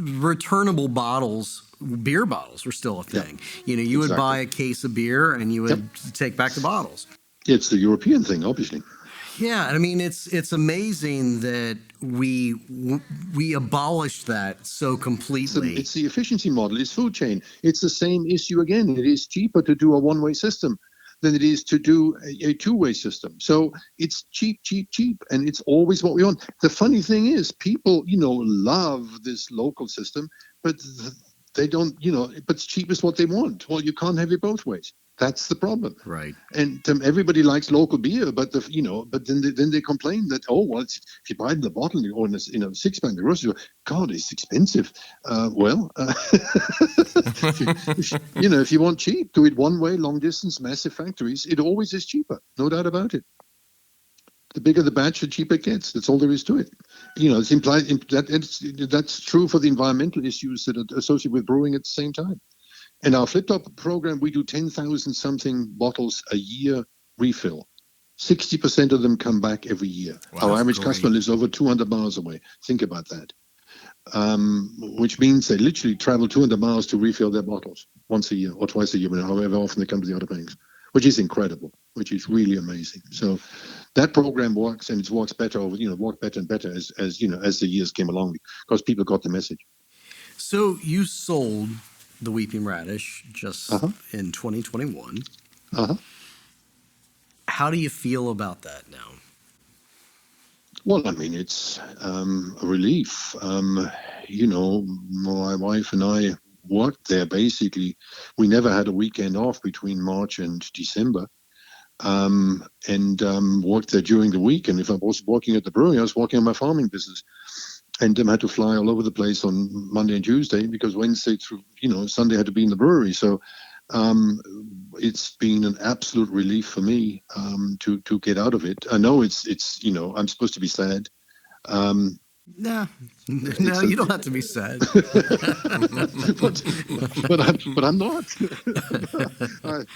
returnable bottles, beer bottles were still a thing. You know, you would buy a case of beer and you would take back the bottles. It's the European thing, obviously. Yeah, I mean, it's amazing that we abolished that so completely. It's the efficiency model. It's food chain. It's the same issue again. It is cheaper to do a one-way system than it is to do a two-way system. So it's cheap, and it's always what we want. The funny thing is, people, you know, love this local system, but they don't, you know, but cheap is what they want. Well, you can't have it both ways. That's the problem. Right. And everybody likes local beer, but then they complain that, oh, well, if you buy it in the bottle or in a six-pack in the grocery store, God, it's expensive. If you want cheap, do it one way, long distance, massive factories. It always is cheaper, no doubt about it. The bigger the batch, the cheaper it gets. That's all there is to it. You know, it's implied that's true for the environmental issues that are associated with brewing at the same time. In our flip top program, we do 10,000 something bottles a year refill. 60% of them come back every year. Wow, Our average great. customer lives over 200 miles away. Think about that. Which means they literally travel 200 miles to refill their bottles once a year or twice a year, however often they come to the Outer Banks, which is incredible, which is really amazing. So that program works, and it works better worked better and better as the years came along, because people got the message. So you sold the Weeping Radish just Uh-huh. in 2021. Uh-huh. How do you feel about that now? Well, I mean, it's a relief. My wife and I worked there basically. We never had a weekend off between March and December, and worked there during the week. And if I was working at the brewery, I was working on my farming business, and had to fly all over the place on Monday and Tuesday, because Wednesday through Sunday had to be in the brewery. So it's been an absolute relief for me to get out of it. I know it's I'm supposed to be sad. No, you don't have to be sad. but I'm not.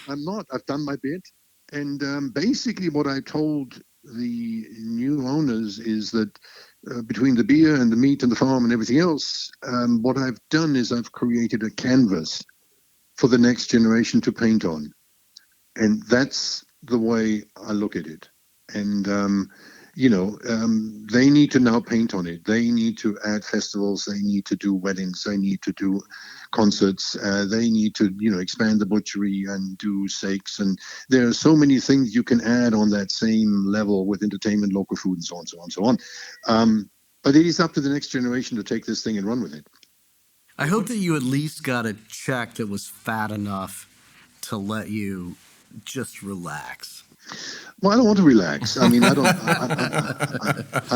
I'm not. I've done my bit, and basically what I told the new owners is that between the beer and the meat and the farm and everything else, what I've done is I've created a canvas for the next generation to paint on. And that's the way I look at it. And, they need to now paint on it. They need to add festivals. They need to do weddings. They need to do concerts. They need to, expand the butchery and do steaks. And there are so many things you can add on that same level with entertainment, local food, and so on, so on, so on. But it is up to the next generation to take this thing and run with it. I hope that you at least got a check that was fat enough to let you just relax. Well, I don't want to relax. I mean, I'm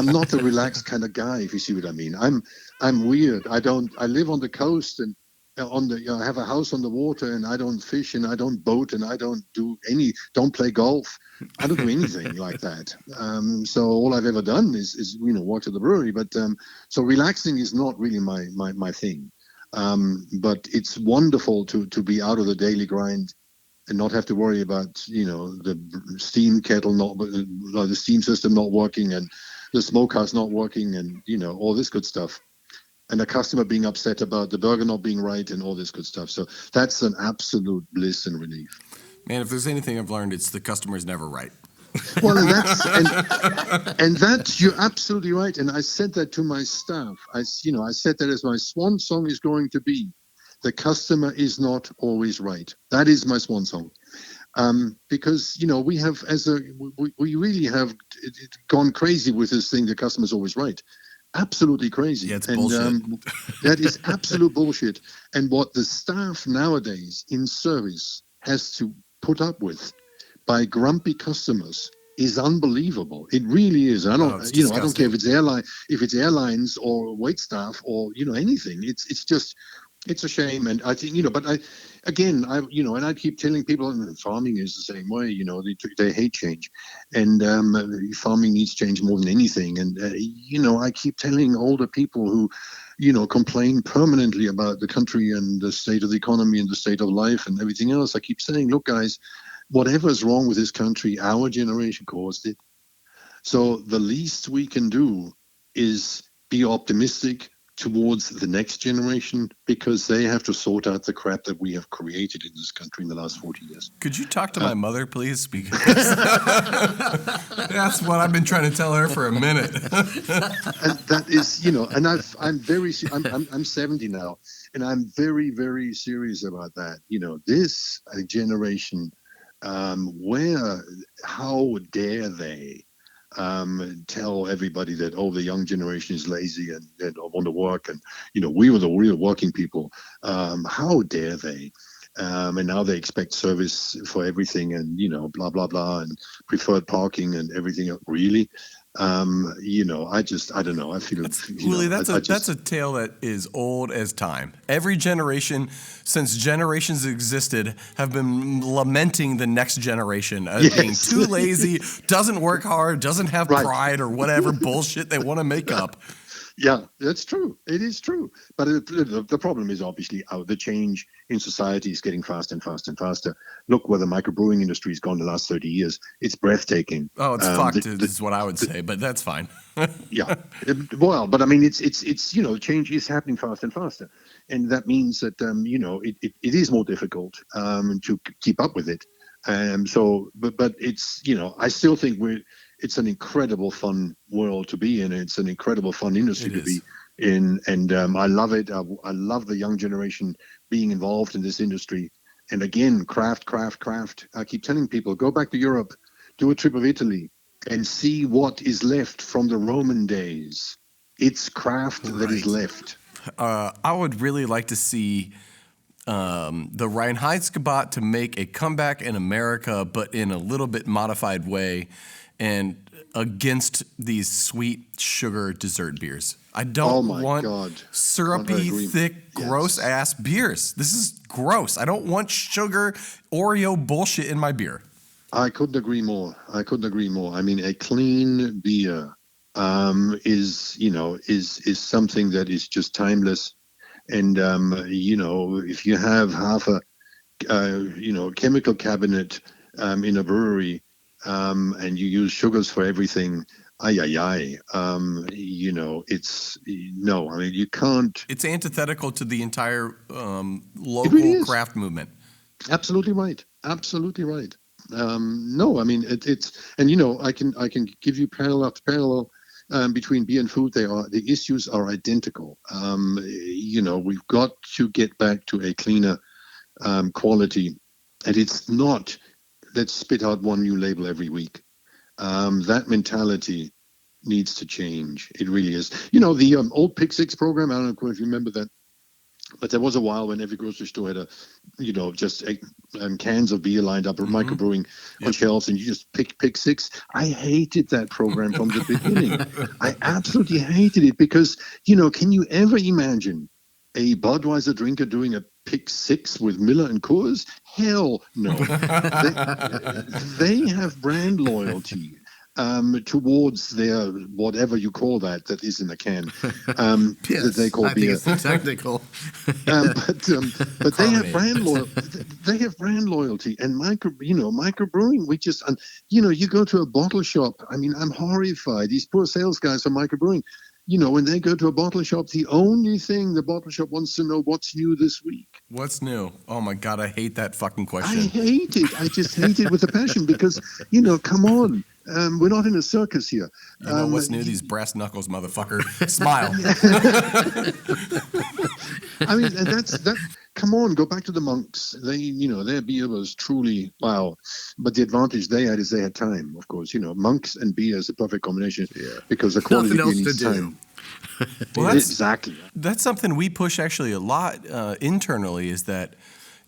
not a relaxed kind of guy, if you see what I mean. I'm weird. I live on the coast, and I have a house on the water, and I don't fish, and I don't boat, and I don't play golf. I don't do anything like that. So all I've ever done is walk to the brewery. But so relaxing is not really my thing. But it's wonderful to be out of the daily grind and not have to worry about the steam kettle the steam system not working, and the smokehouse not working, and all this good stuff, and the customer being upset about the burger not being right, and all this good stuff. So that's an absolute bliss and relief. Man, if there's anything I've learned, it's the customer's never right. Well, and that's you're absolutely right. And I said that to my staff. I said that as my swan song is going to be, the customer is not always right. That is my swan song, because we have we really have gone crazy with this thing. The customer's always right. Absolutely crazy. Yeah, it's bullshit. That is absolute bullshit. And what the staff nowadays in service has to put up with by grumpy customers is unbelievable. It really is. I don't care if it's airlines or wait staff or anything. It's a shame. And I think but I keep telling people, and farming is the same way. They hate change, and farming needs change more than anything. And I keep telling older people who complain permanently about the country and the state of the economy and the state of life and everything else. I keep saying, look, guys, whatever's wrong with this country, our generation caused it. So the least we can do is be optimistic towards the next generation, because they have to sort out the crap that we have created in this country in the last 40 years. Could you talk to my mother, please? Because that's what I've been trying to tell her for a minute. And that is, I'm 70 now, and I'm very, very serious about that. This generation, how dare they tell everybody that the young generation is lazy and they don't want to work, and we were the real working people. How dare they? And now they expect service for everything, and blah blah blah, and preferred parking and everything. Really, I don't know. I feel Uli, that's a tale that is old as time. Every generation, since generations existed, have been lamenting the next generation as being too lazy, doesn't work hard, doesn't have pride, or whatever bullshit they want to make up. Yeah, that's true. It is true. But the problem is obviously the change in society is getting faster and faster and faster. Look where the microbrewing industry has gone the last 30 years. It's breathtaking. Oh, it's fucked, is what I would say, but that's fine. Yeah. Well, but I mean, it's change is happening faster and faster. And that means that, it is more difficult to keep up with it. But it's, I still think it's an incredible fun world to be in. It's an incredible fun industry to be in. And I love it. I love the young generation being involved in this industry. And again, craft. I keep telling people, go back to Europe, do a trip of Italy and see what is left from the Roman days. It's craft that is left. I would really like to see the Reinheitsgebot to make a comeback in America, but in a little bit modified way, and against these sweet sugar dessert beers. I don't want syrupy, thick, gross-ass beers. This is gross. I don't want sugar Oreo bullshit in my beer. I couldn't agree more. I mean, a clean beer is something that is just timeless. And, if you have half a, chemical cabinet in a brewery and you use sugars for everything, you can't. It's antithetical to the entire local craft movement. Absolutely right. No, I mean, I can give you parallel after parallel. Between beer and food, the issues are identical. We've got to get back to a cleaner quality, and it's not let's spit out one new label every week. That mentality needs to change. It really is. The old Pick Six program. I don't know if you remember that. But there was a while when every grocery store had just cans of beer lined up or microbrewing on shelves, and you just pick six. I hated that program from the beginning. I absolutely hated it because, can you ever imagine a Budweiser drinker doing a pick six with Miller and Coors? Hell no. They have brand loyalty. Towards their whatever you call that is in the can, that they call beer. I think it's technical. But they have brand loyalty. They have brand loyalty, and microbrewing. We just, you go to a bottle shop. I mean, I'm horrified. These poor sales guys for microbrewing. When they go to a bottle shop, the only thing the bottle shop wants to know what's new this week. What's new? Oh my God, I hate that fucking question. I hate it. I just hate it with a passion because, come on. We're not in a circus here. What's new? These brass knuckles, motherfucker. Smile. I mean, and that. Come on, go back to the monks. Their beer was truly wow. But the advantage they had is they had time. Of course, monks and beer is a perfect combination because the quality of beer needs time. Well, exactly. That's something we push actually a lot internally. Is that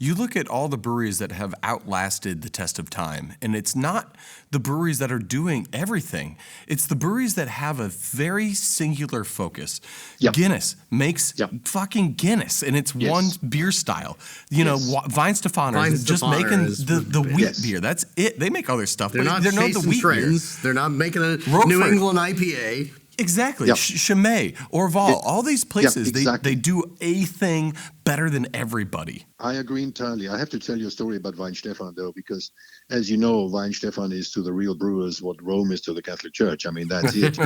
you look at all the breweries that have outlasted the test of time, and it's not the breweries that are doing everything. It's the breweries that have a very singular focus. Yep. Guinness makes fucking Guinness, and it's one beer style. Weihenstephaner is just making the wheat beer. That's it. They make other stuff. They're not chasing the wheat trends. Beer. They're not making a Roquefort. New England IPA. Exactly. Chimay, Orval, all these places, they do a thing better than everybody. I agree entirely. I have to tell you a story about Weihenstephan, though, because, as you know, Weihenstephan is to the real brewers what Rome is to the Catholic Church. I mean, that's it.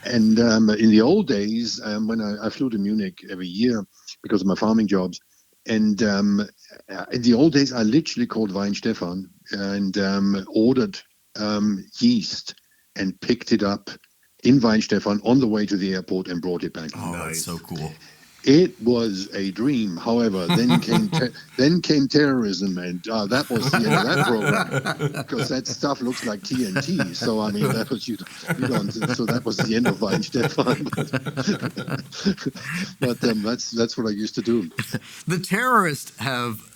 and in the old days, when I flew to Munich every year because of my farming jobs, and in the old days, I literally called Weihenstephan and ordered yeast and picked it up in Weihenstephan on the way to the airport and brought it back. Oh, that's so cool. It was a dream. However, then came terrorism, and that was the end of that program because that stuff looks like TNT. So I mean, that was So that was the end of Weihenstephan. But that's what I used to do. The terrorists have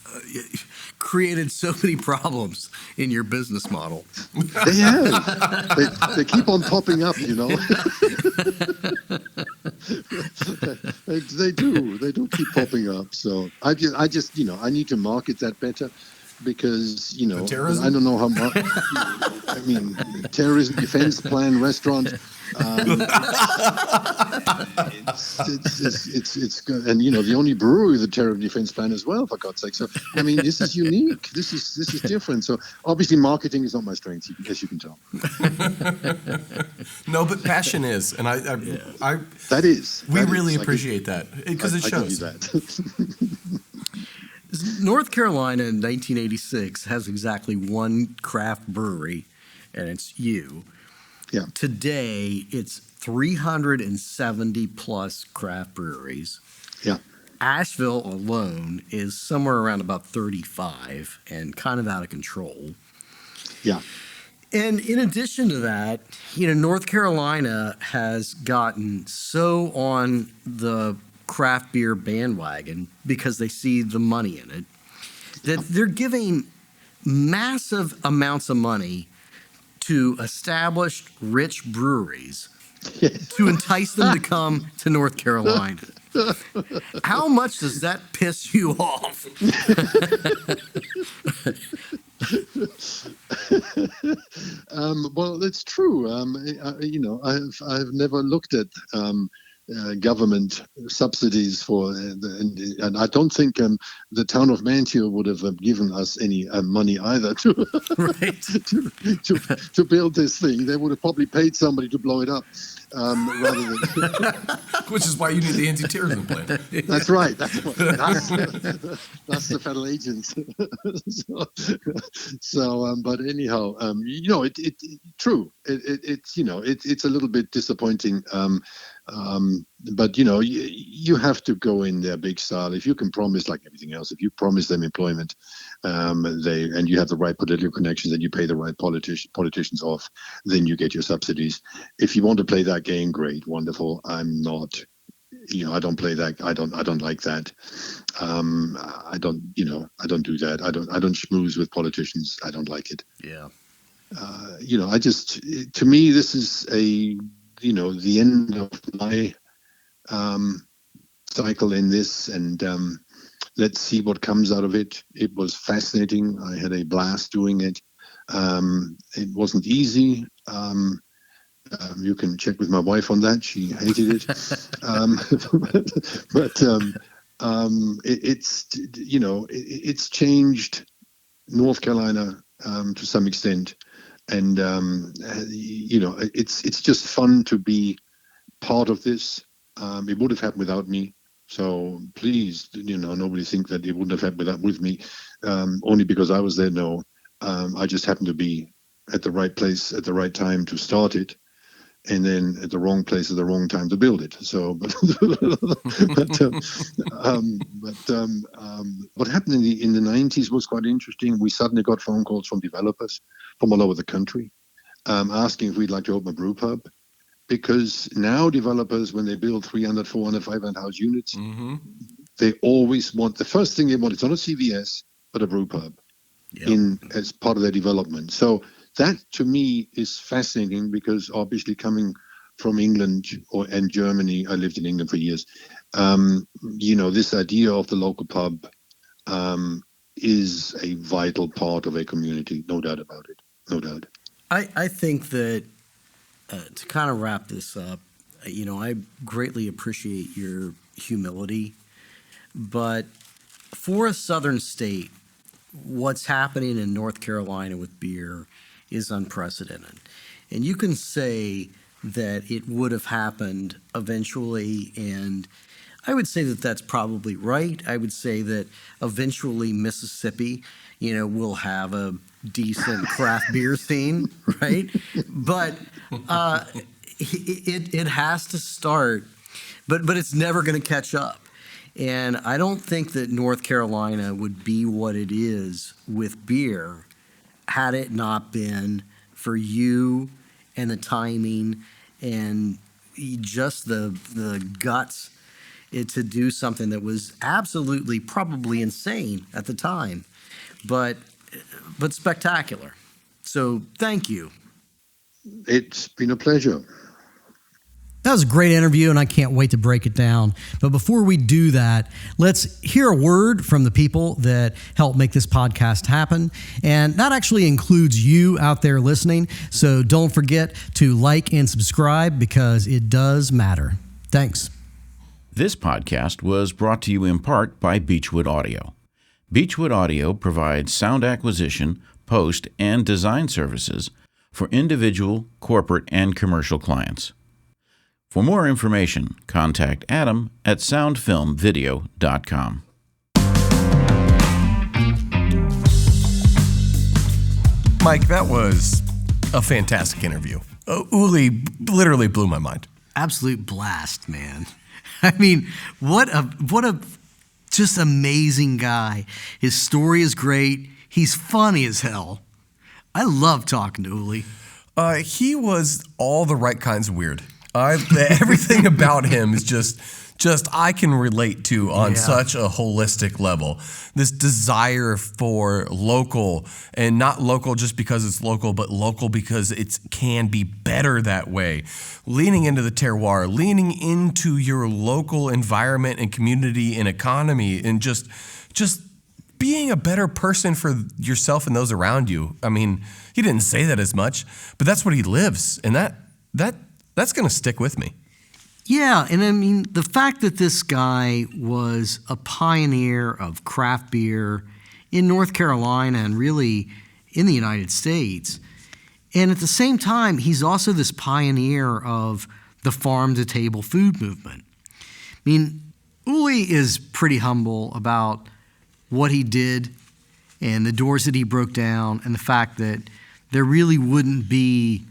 created so many problems in your business model. They have. They keep on popping up, They do. They do keep popping up. So I just I need to market that better. because, terrorism? I don't know how much. I mean, terrorism defense plan restaurant. It's and the only brewery with a terrorism defense plan as well, for God's sake. So I mean, this is unique. This is different. So obviously, marketing is not my strength, as you can tell. No, but passion is, and I that is. We that really is. appreciate that because it shows. I give you that. North Carolina in 1986 has exactly one craft brewery, and it's you. Yeah. Today, it's 370 plus craft breweries. Yeah. Asheville alone is somewhere around about 35 and kind of out of control. Yeah. And in addition to that, North Carolina has gotten so on the craft beer bandwagon because they see the money in it that they're giving massive amounts of money to established rich breweries to entice them to come to North Carolina. How much does that piss you off? Well, it's true. I've never looked at government subsidies for, and I don't think the town of Manteo would have given us any money either to, Right. to build this thing. They would have probably paid somebody to blow it up, rather than. Which is why you need the anti-terrorism plan. That's right. That's the federal agents. But anyhow, true. It's a little bit disappointing. But you have to go in there big style. If you can promise, like everything else, if you promise them employment, and you have the right political connections and you pay the right politicians off, then you get your subsidies. If you want to play that game, great, wonderful. I'm not. I don't play that. I don't like that. I don't do that. I don't schmooze with politicians. I don't like it. Yeah. To me, this is the end of my cycle in this, and let's see what comes out of it. It was fascinating. I had a blast doing it. It wasn't easy. You can check with my wife on that. She hated it. It's changed North Carolina to some extent. And, it's just fun to be part of this. It would have happened without me. So please, nobody think that it wouldn't have happened with me, only because I was there. No, I just happened to be at the right place at the right time to start it, and then at the wrong place at the wrong time to build it. So, what happened in the 90s was quite interesting. We suddenly got phone calls from developers from all over the country, asking if we'd like to open a brew pub, because now developers, when they build 300, 400, 500 house units, they always want, the first thing they want, it's not a CVS, but a brew pub as part of their development. So that to me is fascinating, because obviously coming from England and Germany, I lived in England for years, this idea of the local pub is a vital part of a community, no doubt about it, no doubt. I think that to kind of wrap this up, I greatly appreciate your humility, but for a southern state, what's happening in North Carolina with beer is unprecedented. And you can say that it would have happened eventually, and I would say that that's probably right. I would say that eventually Mississippi, will have a decent craft beer scene, right? But it has to start, but it's never going to catch up. And I don't think that North Carolina would be what it is with beer had it not been for you and the timing and just the guts to do something that was absolutely probably insane at the time, but spectacular. So thank you. It's been a pleasure. That was a great interview, and I can't wait to break it down. But before we do that, let's hear a word from the people that help make this podcast happen. And that actually includes you out there listening. So don't forget to like and subscribe because it does matter. Thanks. This podcast was brought to you in part by Beechwood Audio. Beechwood Audio provides sound acquisition, post, and design services for individual, corporate, and commercial clients. For more information, contact Adam at soundfilmvideo.com. Mike, that was a fantastic interview. Uli literally blew my mind. Absolute blast, man. I mean, what a just amazing guy. His story is great. He's funny as hell. I love talking to Uli. He was all the right kinds of weird. Everything about him is just I can relate to on such a holistic level. This desire for local, and not local just because it's local, but local because it can be better that way. Leaning into the terroir, leaning into your local environment and community and economy, and just being a better person for yourself and those around you. I mean, he didn't say that as much, but that's what he lives, and that's going to stick with me. Yeah, and I mean, the fact that this guy was a pioneer of craft beer in North Carolina and really in the United States, and at the same time, he's also this pioneer of the farm-to-table food movement. I mean, Uli is pretty humble about what he did and the doors that he broke down and the fact that there really wouldn't be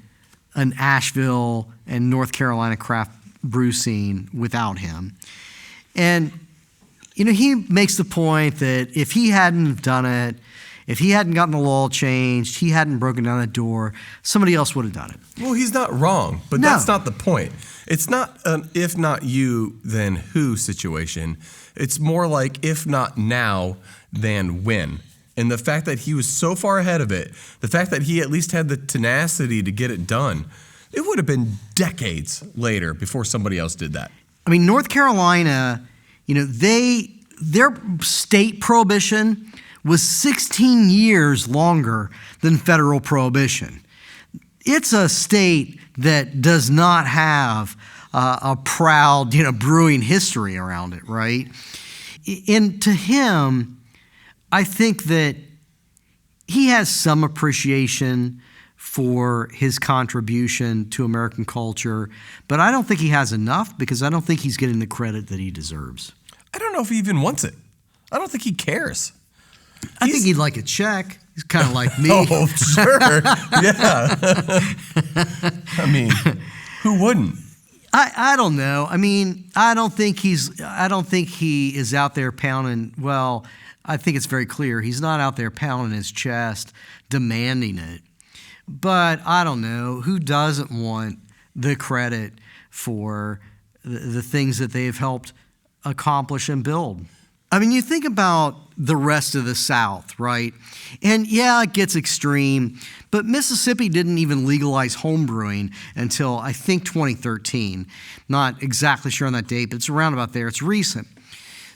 an Asheville and North Carolina craft brew scene without him. And, he makes the point that if he hadn't done it, if he hadn't gotten the law changed, he hadn't broken down that door, somebody else would have done it. Well, he's not wrong, but that's not the point. It's not an if not you, then who situation. It's more like if not now, then when. And the fact that he was so far ahead of it, the fact that he at least had the tenacity to get it done, it would have been decades later before somebody else did that. I mean, North Carolina, their state prohibition was 16 years longer than federal prohibition. It's a state that does not have a proud, brewing history around it, right? And to him, I think that he has some appreciation for his contribution to American culture, but I don't think he has enough because I don't think he's getting the credit that he deserves. I don't know if he even wants it. I don't think he cares. I think he'd like a check. He's kind of like me. Oh, sure. Yeah. I mean, who wouldn't? I don't know. I mean, I don't think he is out there pounding. Well, I think it's very clear he's not out there pounding his chest, demanding it. But I don't know. Who doesn't want the credit for the things that they've helped accomplish and build? I mean, you think about the rest of the South, right? And yeah, it gets extreme, but Mississippi didn't even legalize home brewing until, I think, 2013. Not exactly sure on that date, but it's around about there. It's recent.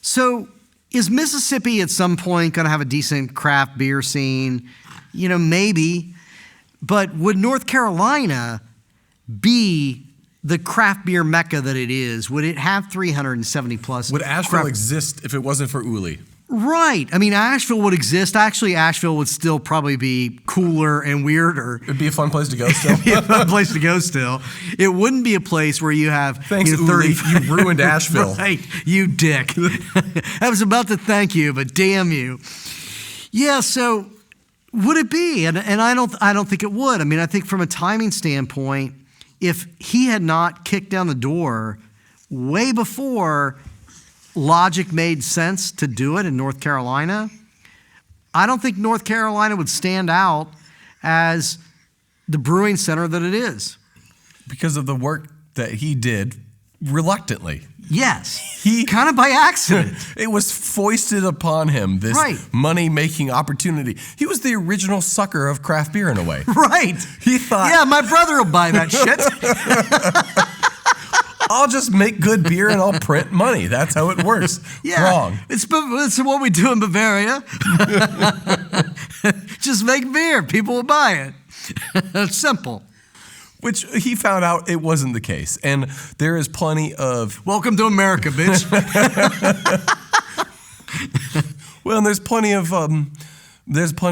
So is Mississippi at some point going to have a decent craft beer scene? Maybe. But would North Carolina be the craft beer mecca that it is? Would it have 370 plus? Would Asheville exist if it wasn't for Uli? Right. I mean, Asheville would exist. Actually, Asheville would still probably be cooler and weirder. It'd be a fun place to go still. It'd be a fun place to go still. It wouldn't be a place where you have... Thanks, Uli. You ruined Asheville. Right. You dick. I was about to thank you, but damn you. Yeah, so would it be? And I don't think it would. I mean, I think from a timing standpoint, if he had not kicked down the door way before logic made sense to do it in North Carolina, I don't think North Carolina would stand out as the brewing center that it is. Because of the work that he did reluctantly. Yes, he kind of by accident. It was foisted upon him, this money-making opportunity. He was the original sucker of craft beer in a way. Right. He thought... Yeah, my brother will buy that shit. I'll just make good beer and I'll print money. That's how it works. Yeah, Wrong. It's what we do in Bavaria. Just make beer. People will buy it. It's simple. Which he found out it wasn't the case. And there is plenty of... Welcome to America, bitch. Well, and there's plenty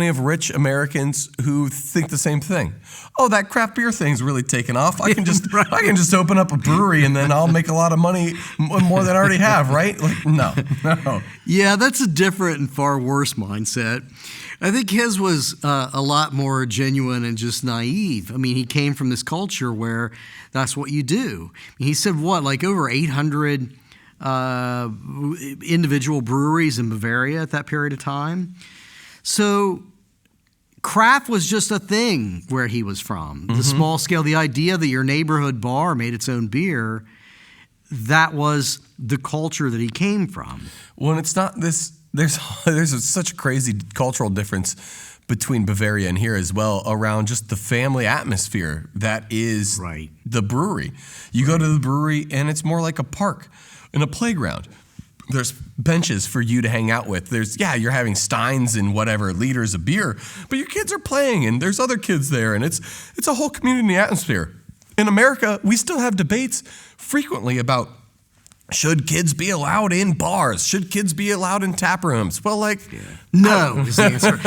of rich Americans who think the same thing. Oh, that craft beer thing's really taken off. I can just open up a brewery and then I'll make a lot of money more than I already have, right? Like, no. Yeah, that's a different and far worse mindset. I think his was a lot more genuine and just naive. I mean, he came from this culture where that's what you do. He said, like over 800 individual breweries in Bavaria at that period of time. So craft was just a thing where he was from. The small scale, the idea that your neighborhood bar made its own beer, that was the culture that he came from. Well, and it's not this... There's such a crazy cultural difference between Bavaria and here as well around just the family atmosphere that is the brewery. You go to the brewery and it's more like a park and a playground. There's benches for you to hang out with. You're having steins and whatever liters of beer, but your kids are playing and there's other kids there and it's a whole community atmosphere. In America, we still have debates frequently about should kids be allowed in bars? Should kids be allowed in tap rooms? Well, no is the answer.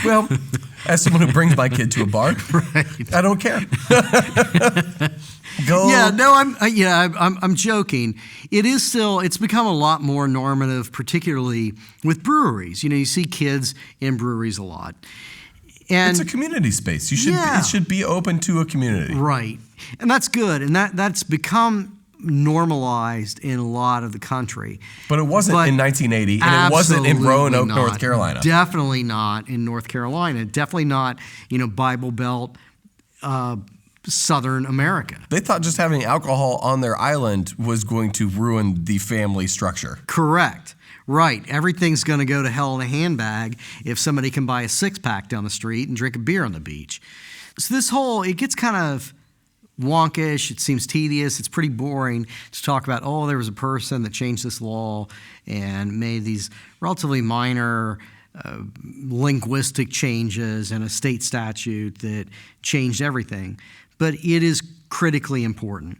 Well, as someone who brings my kid to a bar, I don't care. Go. Yeah, no, I'm joking. It's become a lot more normative, particularly with breweries. You see kids in breweries a lot. And it's a community space. It should be open to a community. Right. And that's good. And that's become normalized in a lot of the country. But it wasn't in 1980, and it wasn't in Roanoke, North Carolina. Definitely not in North Carolina. Definitely not, Bible Belt, Southern America. They thought just having alcohol on their island was going to ruin the family structure. Correct. Right. Everything's going to go to hell in a handbag if somebody can buy a six-pack down the street and drink a beer on the beach. So it gets kind of wonkish, it seems tedious, it's pretty boring to talk about, there was a person that changed this law and made these relatively minor linguistic changes in a state statute that changed everything. But it is critically important.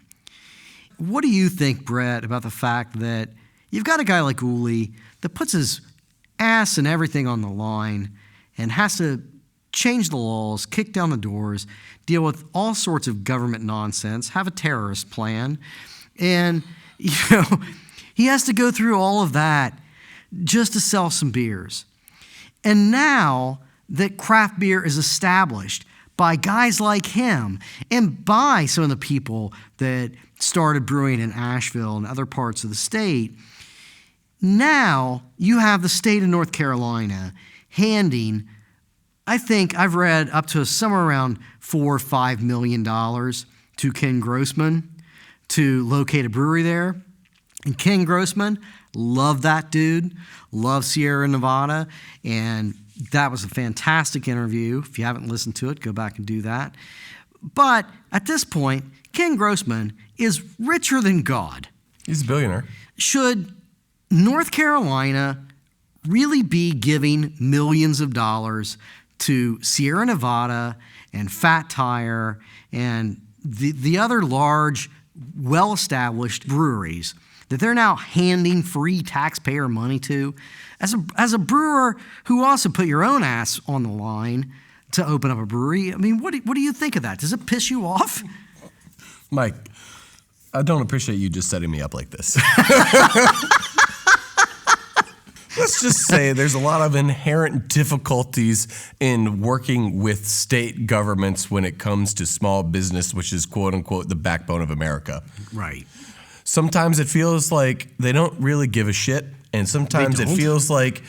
What do you think, Brett, about the fact that you've got a guy like Uli that puts his ass and everything on the line and has to change the laws, kick down the doors, deal with all sorts of government nonsense, have a terrorist plan, and he has to go through all of that just to sell some beers. And now that craft beer is established by guys like him and by some of the people that started brewing in Asheville and other parts of the state, now you have the state of North Carolina handing, I think I've read up to somewhere around $4 or $5 million to Ken Grossman to locate a brewery there. And Ken Grossman, love that dude, love Sierra Nevada, and that was a fantastic interview. If you haven't listened to it, go back and do that. But at this point, Ken Grossman is richer than God. He's a billionaire. Should North Carolina really be giving millions of dollars to Sierra Nevada and Fat Tire and the other large, well-established breweries that they're now handing free taxpayer money to? As a brewer who also put your own ass on the line to open up a brewery, I mean, what do you think of that? Does it piss you off? Mike, I don't appreciate you just setting me up like this. Let's just say there's a lot of inherent difficulties in working with state governments when it comes to small business, which is quote unquote the backbone of America. Right. Sometimes it feels like they don't really give a shit, and sometimes it feels like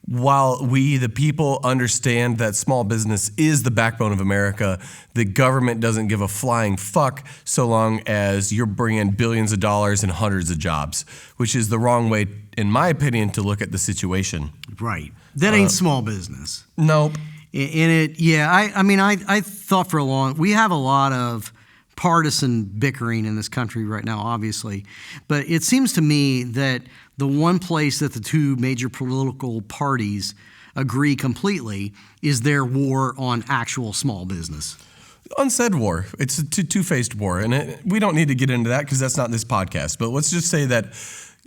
while we, the people, understand that small business is the backbone of America, the government doesn't give a flying fuck so long as you're bringing billions of dollars and hundreds of jobs, which is the wrong way, in my opinion, to look at the situation. Right. That ain't small business. Nope. I thought for a long, we have a lot of partisan bickering in this country right now, obviously. But it seems to me that the one place that the two major political parties agree completely is their war on actual small business. Unsaid war. It's a two-faced war, and we don't need to get into that because that's not this podcast. But let's just say that,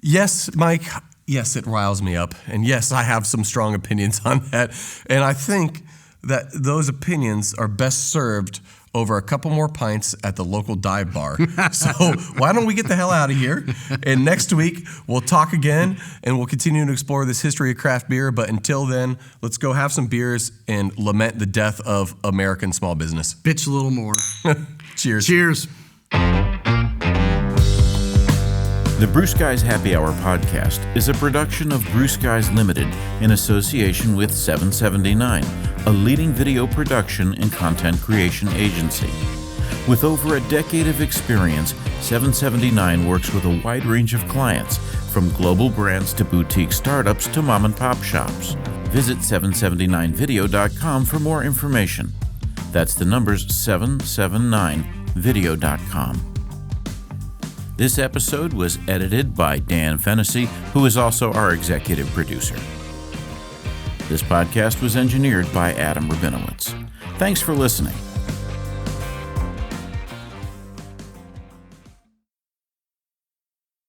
yes, Mike, yes, it riles me up, and yes, I have some strong opinions on that, and I think that those opinions are best served over a couple more pints at the local dive bar. So why don't we get the hell out of here? And next week, we'll talk again, and we'll continue to explore this history of craft beer. But until then, let's go have some beers and lament the death of American small business. Bitch a little more. Cheers. Cheers. The Brew Skies Happy Hour podcast is a production of Brew Skies Limited in association with 779, a leading video production and content creation agency. With over a decade of experience, 779 works with a wide range of clients, from global brands to boutique startups to mom and pop shops. Visit 779video.com for more information. That's the numbers 779video.com. This episode was edited by Dan Fennessy, who is also our executive producer. This podcast was engineered by Adam Bennewitz. Thanks for listening.